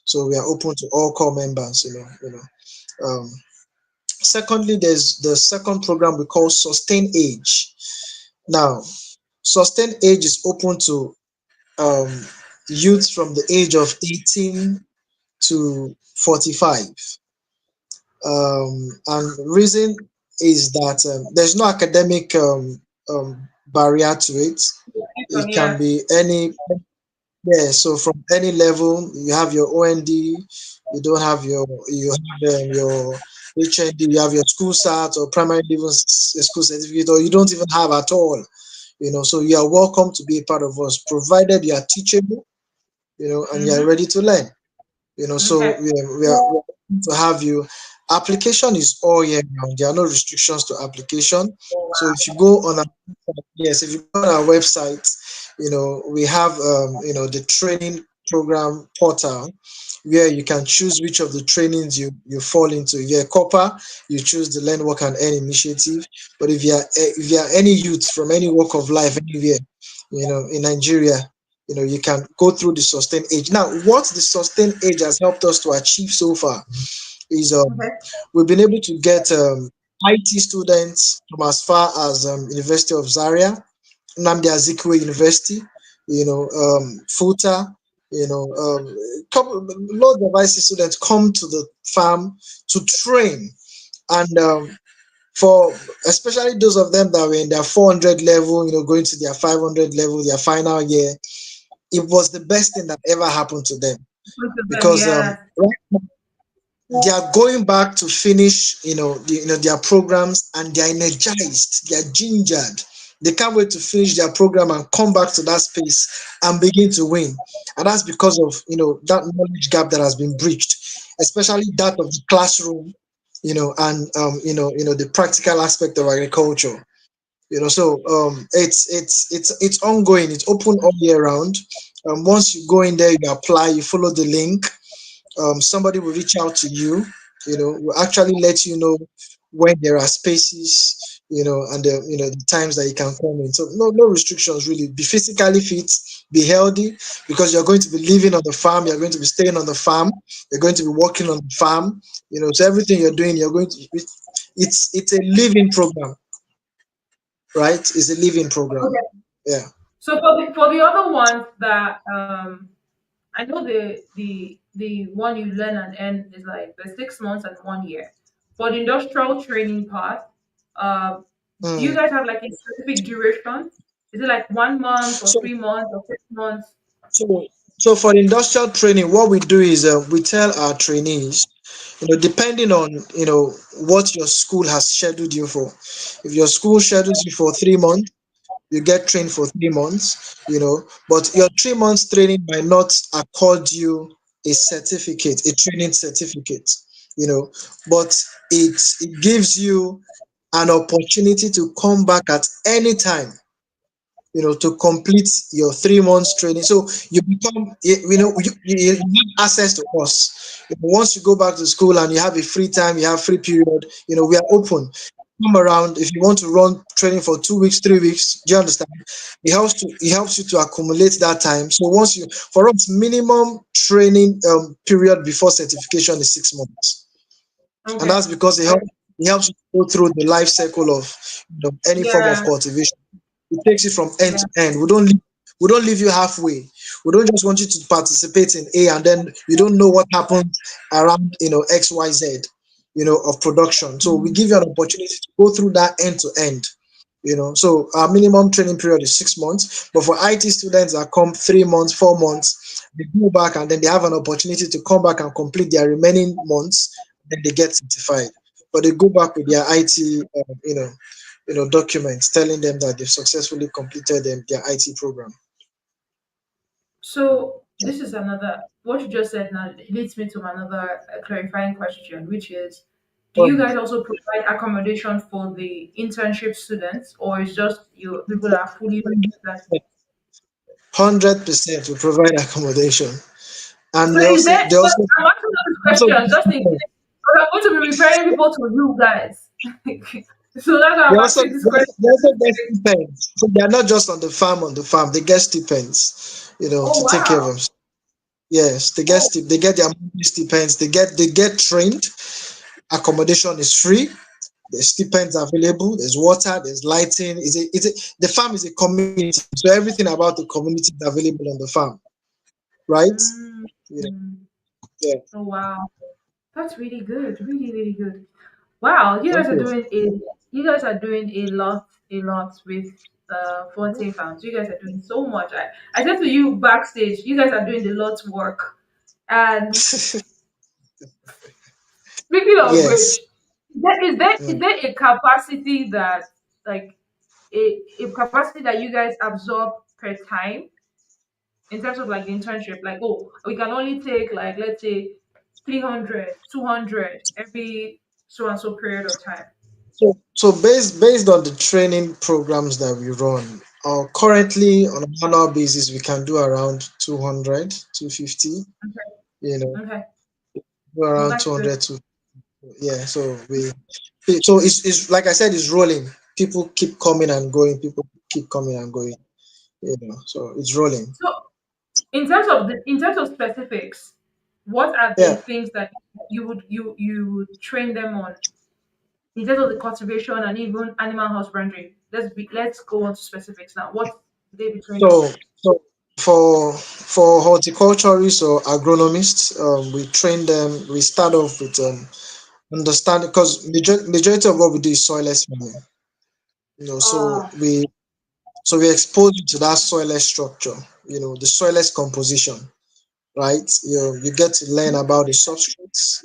So we are open to all core members. Um, Secondly, there's the second program we call Sustain Age. Now, Sustain Age is open to um, youths from the age of 18 to 45. And reason is that there's no academic barrier to it. from It can here. be any, yeah. So from any level, you have your OND, you don't have you have your HND, you have your school cert or primary level school certificate, or you don't even have at all. So you are welcome to be a part of us, provided you are teachable, and you are Mm-hmm. ready to learn. So Okay. we are to have you. Application is all year round. There are no restrictions to application. So if you go on our yes, if you go on our website, we have the training program portal where you can choose which of the trainings you fall into. If you're a copper, you choose the Learn Work and Earn initiative. But if you are any youth from any walk of life anywhere, in Nigeria, you can go through the Sustain Age. Now, what the Sustain Age has helped us to achieve so far is Okay. we've been able to get IT students from as far as University of Zaria, Nnamdi Azikiwe University, FUTA, lots of IC students come to the farm to train. And for especially those of them that were in their 400 level, going to their 500 level, their final year, it was the best thing that ever happened to them Both of them, because yeah. they are going back to finish, their programs, and they're energized, they're gingered. They can't wait to finish their program and come back to that space and begin to win. And that's because of that knowledge gap that has been breached, especially that of the classroom, and the practical aspect of agriculture. So it's ongoing. It's open all year round. Once you go in there, you apply, you follow the link, somebody will reach out to you. Will actually let you know when there are spaces. and the times that you can come in. So no restrictions really. Be physically fit, be healthy, because you're going to be living on the farm, you're going to be staying on the farm, you're going to be working on the farm. So everything you're doing, you're going to. It's a living program, right? It's a living program. Okay. Yeah. So for the other ones that I know the one you learn and end is like the 6 months and 1 year. For the industrial training part, uh, do you Mm. guys have like a specific duration? Is it like 1 month or So 3 months or 6 months? so so for the industrial training, what we do is we tell our trainees, depending on what your school has scheduled you for. If your school schedules you for 3 months, you get trained for 3 months, but your 3 months training might not accord you a certificate, a training certificate, you know, but it gives you an opportunity to come back at any time, to complete your 3 months training. So you become, you have access to us. Once you go back to school and you have a free time, you have free period, we are open. Come around if you want to run training for 2 weeks, 3 weeks. Do you understand? It helps you to accumulate that time. So for us, minimum training period before certification is 6 months, and Okay. that's because it helps you go through the life cycle of any form of Yeah. cultivation. It takes it from end Yeah. to end. We don't leave you halfway. We don't just want you to participate in A and then you don't know what happens around XYZ, of production. So we give you an opportunity to go through that end to end. So our minimum training period is 6 months, but for IT students that come 3 months, 4 months, they go back and then they have an opportunity to come back and complete their remaining months, then they get certified. But they go back with their IT, documents telling them that they've successfully completed their IT program. So this is another what you just said now leads me to another clarifying question, which is, do you guys also provide accommodation for the internship students, or is just you people that are fully registered? 100% will provide accommodation, and So they is also there? they But also I'm asking all these also questions just in case. But I'm going to be referring people to you guys. So that's why they I'm also asking this they question. also, they also get stipends. So they are not just on the farm. They get stipends, Oh to take care of wow. them. Yes, Oh. they get their monthly stipends. They get trained. Accommodation is free. There's stipends available. There's water. There's lighting. The farm is a community, so everything about the community is available on the farm, right? Mm. You know, Mm. yeah. Oh wow. That's really good. Really, really good. Wow, Thank you. you guys are doing a lot with Forte Farms. You guys are doing so much. I said to you backstage, you guys are doing a lot of work. And speaking of which, Yes. is Mm. there a capacity that like a capacity that you guys absorb per time in terms of like the internship? Like, oh, we can only take like let's say 300, 200 every so and so period of time. So based on the training programs that we run, currently on an annual basis, we can do around 200, 250. You know, Okay. do Oh, around that's good. 200 to yeah. So it's like I said, it's rolling. People keep coming and going. People keep coming and going. So it's rolling. So, in terms of specifics, what are the Yeah. things that you would train them on in terms of the cultivation and even animal husbandry? Let's go on to specifics now. What do they be trained on? So for horticulturists or agronomists, we train them. We start off with understanding, because majority of what we do is soilless farming. So Oh. we expose you to that soilless structure. The soilless composition, right? You get to learn about the substrates.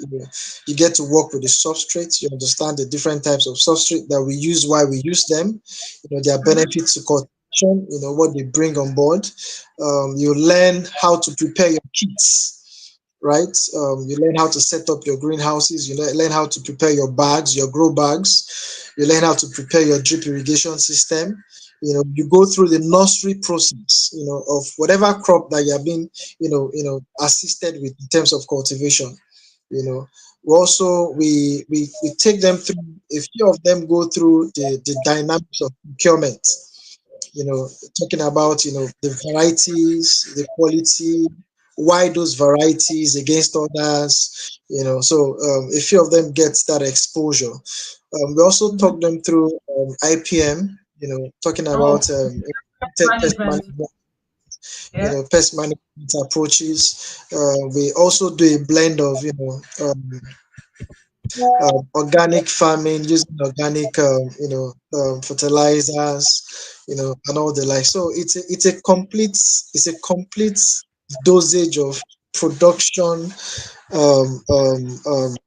You get to work with the substrates. You understand the different types of substrate that we use, why we use them. Their Mm-hmm. benefits to cultivation. What they bring on board. You learn how to prepare your kits, right? You learn how to set up your greenhouses. You learn how to prepare your bags, your grow bags. You learn how to prepare your drip irrigation system. You go through the nursery process, of whatever crop that you have been assisted with in terms of cultivation. you know We take them through, a few of them go through the dynamics of procurement, talking about, the varieties, the quality, why those varieties against others, so a few of them get that exposure. We also Mm-hmm. talk them through IPM, talking Oh, about pest management. management, Yeah. pest management approaches. We also do a blend of, organic farming, using organic, fertilizers, and all the like. So it's a complete dosage of production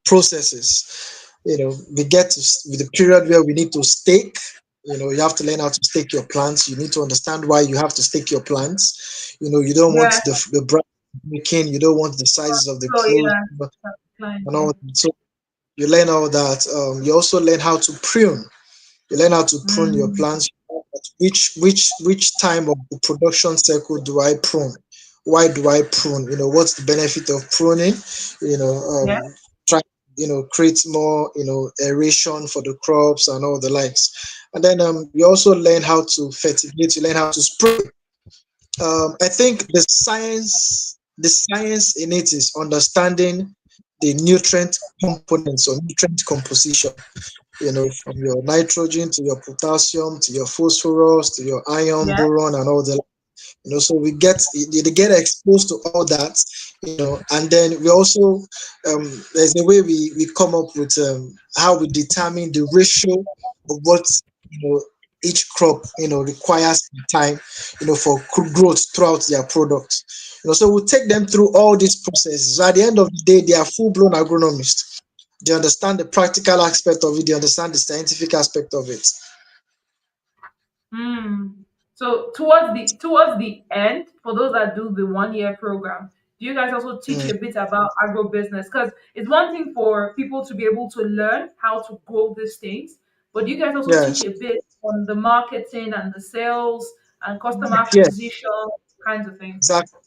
processes. We get to with the period where we need to stake. You have to learn how to stake your plants. You need to understand why you have to stake your plants. You don't want Yeah. the brand making. You don't want the sizes of the So clothes yeah, client. and Yeah. all. So you learn all that. You also learn how to prune. You learn how to prune your Mm. plants. Which time of the production cycle do I prune? Why do I prune? What's the benefit of pruning? Yeah. Try create more aeration for the crops and all the likes. And then you also learn how to fertigate. You learn how to spray. I think the science in it is understanding the nutrient components or nutrient composition, from your nitrogen to your potassium to your phosphorus to your iron, Yeah. boron, and all the, so they get exposed to all that, and then we also, there's a way we come up with, how we determine the ratio of what, each crop, requires in time, for growth throughout their product. So we'll take them through all these processes. So at the end of the day, they are full-blown agronomists. They understand the practical aspect of it. They understand the scientific aspect of it. Mm. So towards the end, for those that do the 1 year program, do you guys also teach Mm. a bit about agro business? Because it's one thing for people to be able to learn how to grow these things, but do you guys also teach Yes. a bit on the marketing and the sales and customer Yes. acquisition kinds of things? Exactly.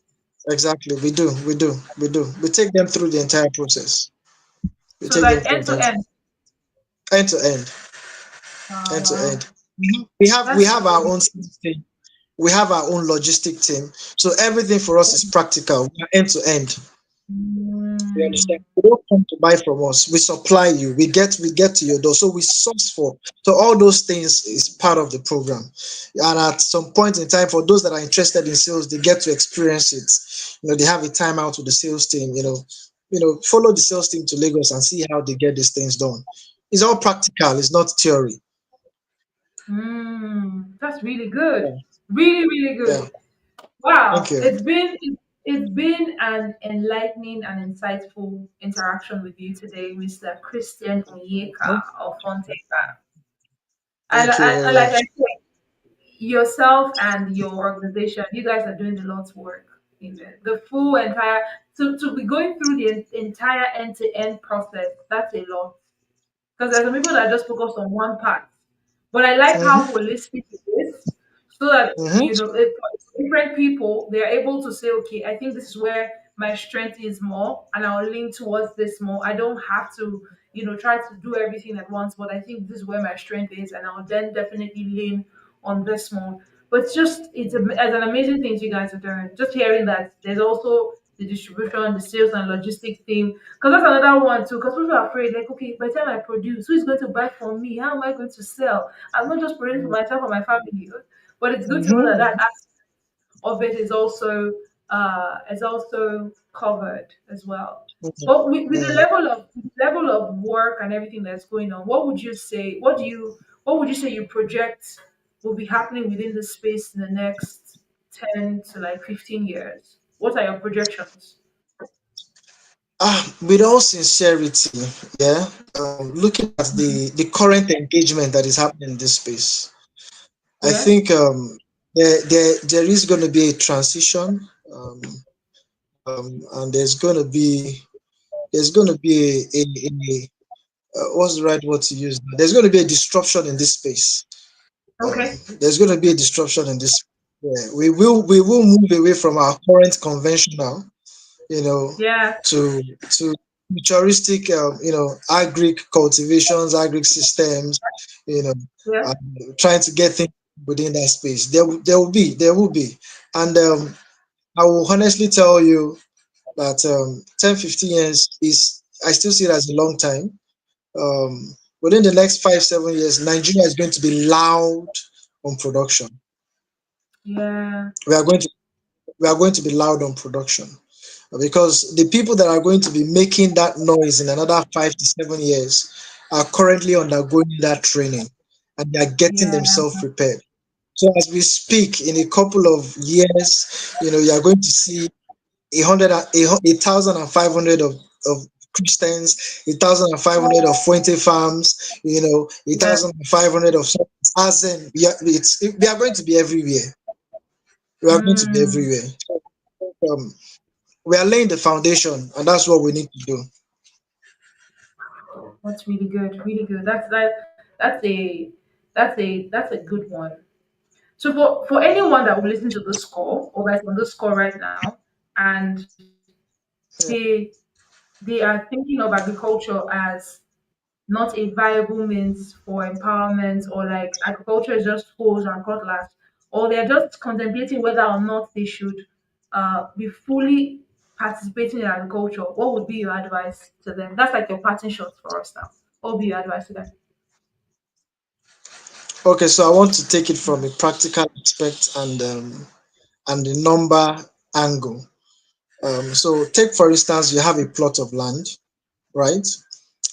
Exactly. We do. We do. We do. We take them through the entire process. We So take them like through end the to entire end. end to end, Oh end to wow, end. We have that's our own system. We have our own logistic team. So everything for us is practical. We are end to end. You understand? mm, You don't come to buy from us. We supply you. We get to your door. So we source for. So all those things is part of the program. And at some point in time, for those that are interested in sales, they get to experience it. They have a time out with the sales team. Follow the sales team to Lagos and see how they get these things done. It's all practical. It's not theory. that's really good. Yeah. Really, really Yeah. good. Thank Wow, you. it's been an enlightening and insightful interaction with you today, Mr. Christian Onyeka of FuenteFarm. And, Thank you and, very and like I much. said, yourself and your organization, you guys are doing a lot of work. The full entire to be going through the entire end to end process. That's a lot. Because there's some people that just focus on one part. But I like how Mm-hmm. holistic it is, so that Mm-hmm. if different people they're able to say, okay, I think this is where my strength is more, and I'll lean towards this more. I don't have to, try to do everything at once, but I think this is where my strength is, and I'll then definitely lean on this more. But it's an amazing thing you guys are doing. Just hearing that there's also the distribution, the sales and logistics team, because that's another one too. Because people are afraid, like, okay, by the time I produce, who is going to buy from me? How am I going to sell? I'm not just producing for myself or my family. But it's good to know that Mm-hmm. aspect of it is also covered as well. But with the Mm-hmm. level of work and everything that's going on, what would you say? What would you say you project will be happening within the space in the next 10 to like 15 years? What are your projections? With all sincerity, yeah, looking at the current engagement that is happening in this space, I Yeah. think, there is going to be a transition, and there's going to be what's the right word to use? There's going to be a disruption in this space. Okay. There's going to be a disruption in this. Yeah, we will move away from our current conventional, you know, Yeah. to to futuristic, agric cultivations, agric systems, you know, Yeah. uh, trying to get things within that space. There will be, and I will honestly tell you that 10, 15 years is, I still see it as a long time. Within the next 5, 7 years, Nigeria is going to be loud on production. Yeah. We are going to we are going to be loud on production, because the people that are going to be making that noise in another 5 to 7 years are currently undergoing that training, and they are getting Yeah. themselves prepared. So as we speak, in a couple of years, you are going to see 1,500 of Christians, 1,500 of Fuente farms, Yeah. 1,500 of, as in we are going to be everywhere. We are going to be Mm. everywhere. Um, we are laying the foundation, and that's what we need to do. That's really good. Really good. That's a good one. So for anyone that will listen to this call or that's on this call right now, and Yeah. they they are thinking of agriculture as not a viable means for empowerment, or like agriculture is just hoes and cutlass, or they're just contemplating whether or not they should be fully participating in agriculture, what would be your advice to them? That's like your parting shot for us now. What would be your advice to them? Okay, so I want to take it from a practical aspect and the number angle. So take for instance, you have a plot of land, right?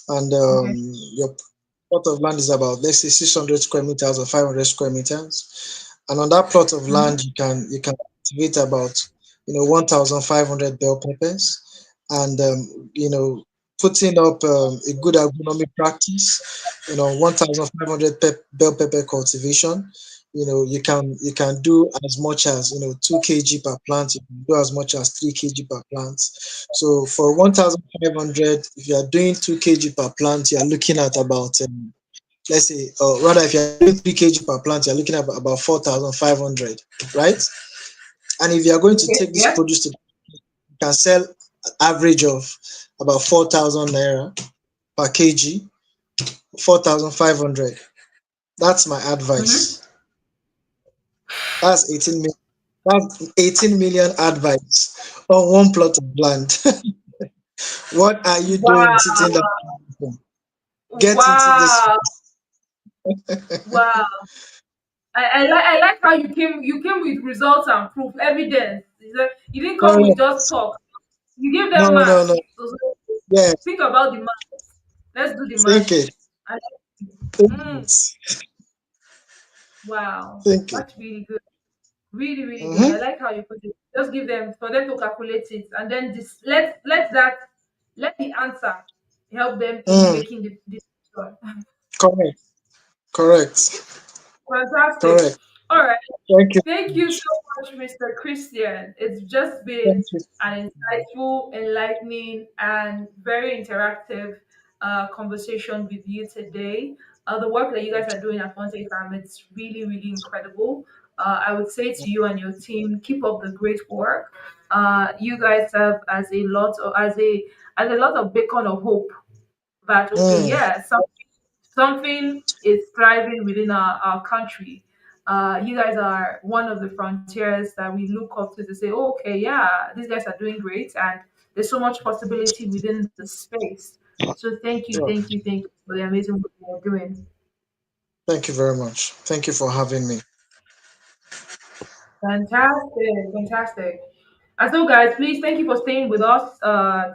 And Okay. your plot of land is about, let's say, 600 square meters or 500 square meters, and on that plot of Mm-hmm. land you can cultivate about 1,500 bell peppers, and putting up a good agronomic practice, 1,500 bell pepper cultivation. You can do as much as 2 kg per plant. You can do as much as 3 kg per plant. So for 1,500, if you are doing 2 kg per plant, you are looking at about, let's say, rather, if you are doing 3 kg per plant, you are looking at about 4,500, right? And if you are going to Okay. take this Yeah. produce to, you can sell average of about 4,000 naira per kg, 4,500. That's my Mm-hmm. advice. That's 18 million. That's 18 million advice on one plot of land. What are you doing Wow. sitting down? Get into this. Wow. Wow. I like how you came with results and proof, evidence. You didn't come with just Correct. talk. You give No, them no, no. maths. So Yeah, think about the math. Let's do the think math. it. And, Think mm, it. wow, Think it. that's really good. Really, really good. I Mm-hmm. like how you put it. Just give them for them to calculate it, and then this let the answer help them in Mm, making the decision. correct. Correct. Fantastic. Correct. All right. Thank you. Thank you so much, Mr. Christian. It's just been Thank you. an insightful, enlightening, and very interactive conversation with you today. The work that you guys are doing at Fonte Farm, it's really, really incredible. I would say to you and your team, keep up the great work. You guys serve as a lot of beacon of hope that okay, Mm, yeah, something is thriving within our country. You guys are one of the frontiers that we look up to say, oh, okay, yeah, these guys are doing great, and there's so much possibility within the space. So yeah. thank you for the amazing work you're doing. Thank you very much. Thank you for having me. Fantastic, fantastic. And so, guys, please thank you for staying with us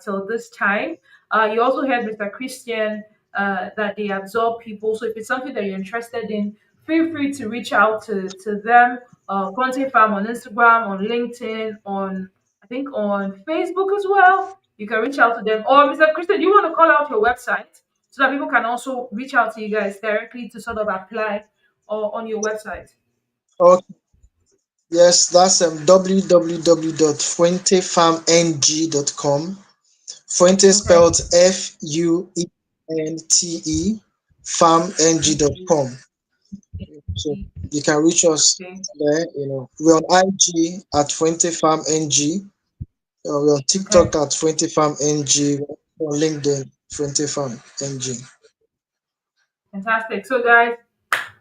till this time. You also heard Mr. Christian that they absorb people. So, if it's something that you're interested in, feel free to reach out to them. Contact Farm on Instagram, on LinkedIn, on I think on Facebook as well. You can reach out to them. Or, Mr. Christian, do you want to call out your website so that people can also reach out to you guys directly to sort of apply or on your website? Oh, yes, that's www.fuentefarmng.com. Fuente Okay. spelled Fuente, farmng.com. So you can reach us Okay. there. We're on IG at FuenteFarm Ng. We're on Okay. TikTok at FuenteFarm Ng. on LinkedIn, FuenteFarm Ng. Fantastic. So, guys,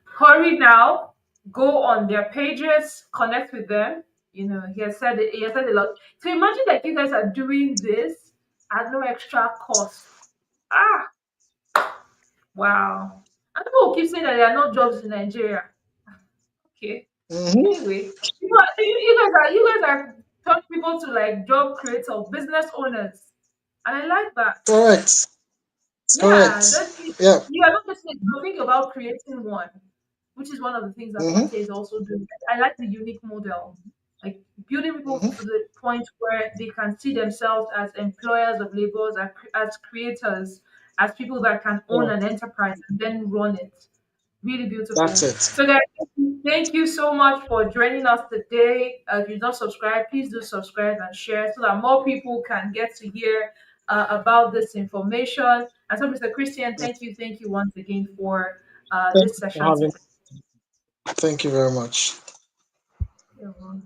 hurry now. Go on their pages, connect with them. He has said it. He has said a lot. So imagine that you guys are doing this at no extra cost. Ah, wow. And people will keep saying that there are no jobs in Nigeria. Okay. Mm-hmm. Anyway, you guys are telling people to like job creator, business owners, and I like that. Correct. Yeah, Correct. Yeah. you are not just think about creating one, which is one of the things that Mm-hmm. Fuente is also doing. I like the unique model, like building people Mm-hmm. to the point where they can see themselves as employers of labors, as creators, as people that can own an Correct. enterprise and then run it. Really That's beautiful. it. So, guys, thank you so much for joining us today. If you've not subscribed, please do subscribe and share so that more people can get to hear about this information. And so, Mr. Christian, thank you once again for Thank this you for session having. today. Thank you very much. You're welcome.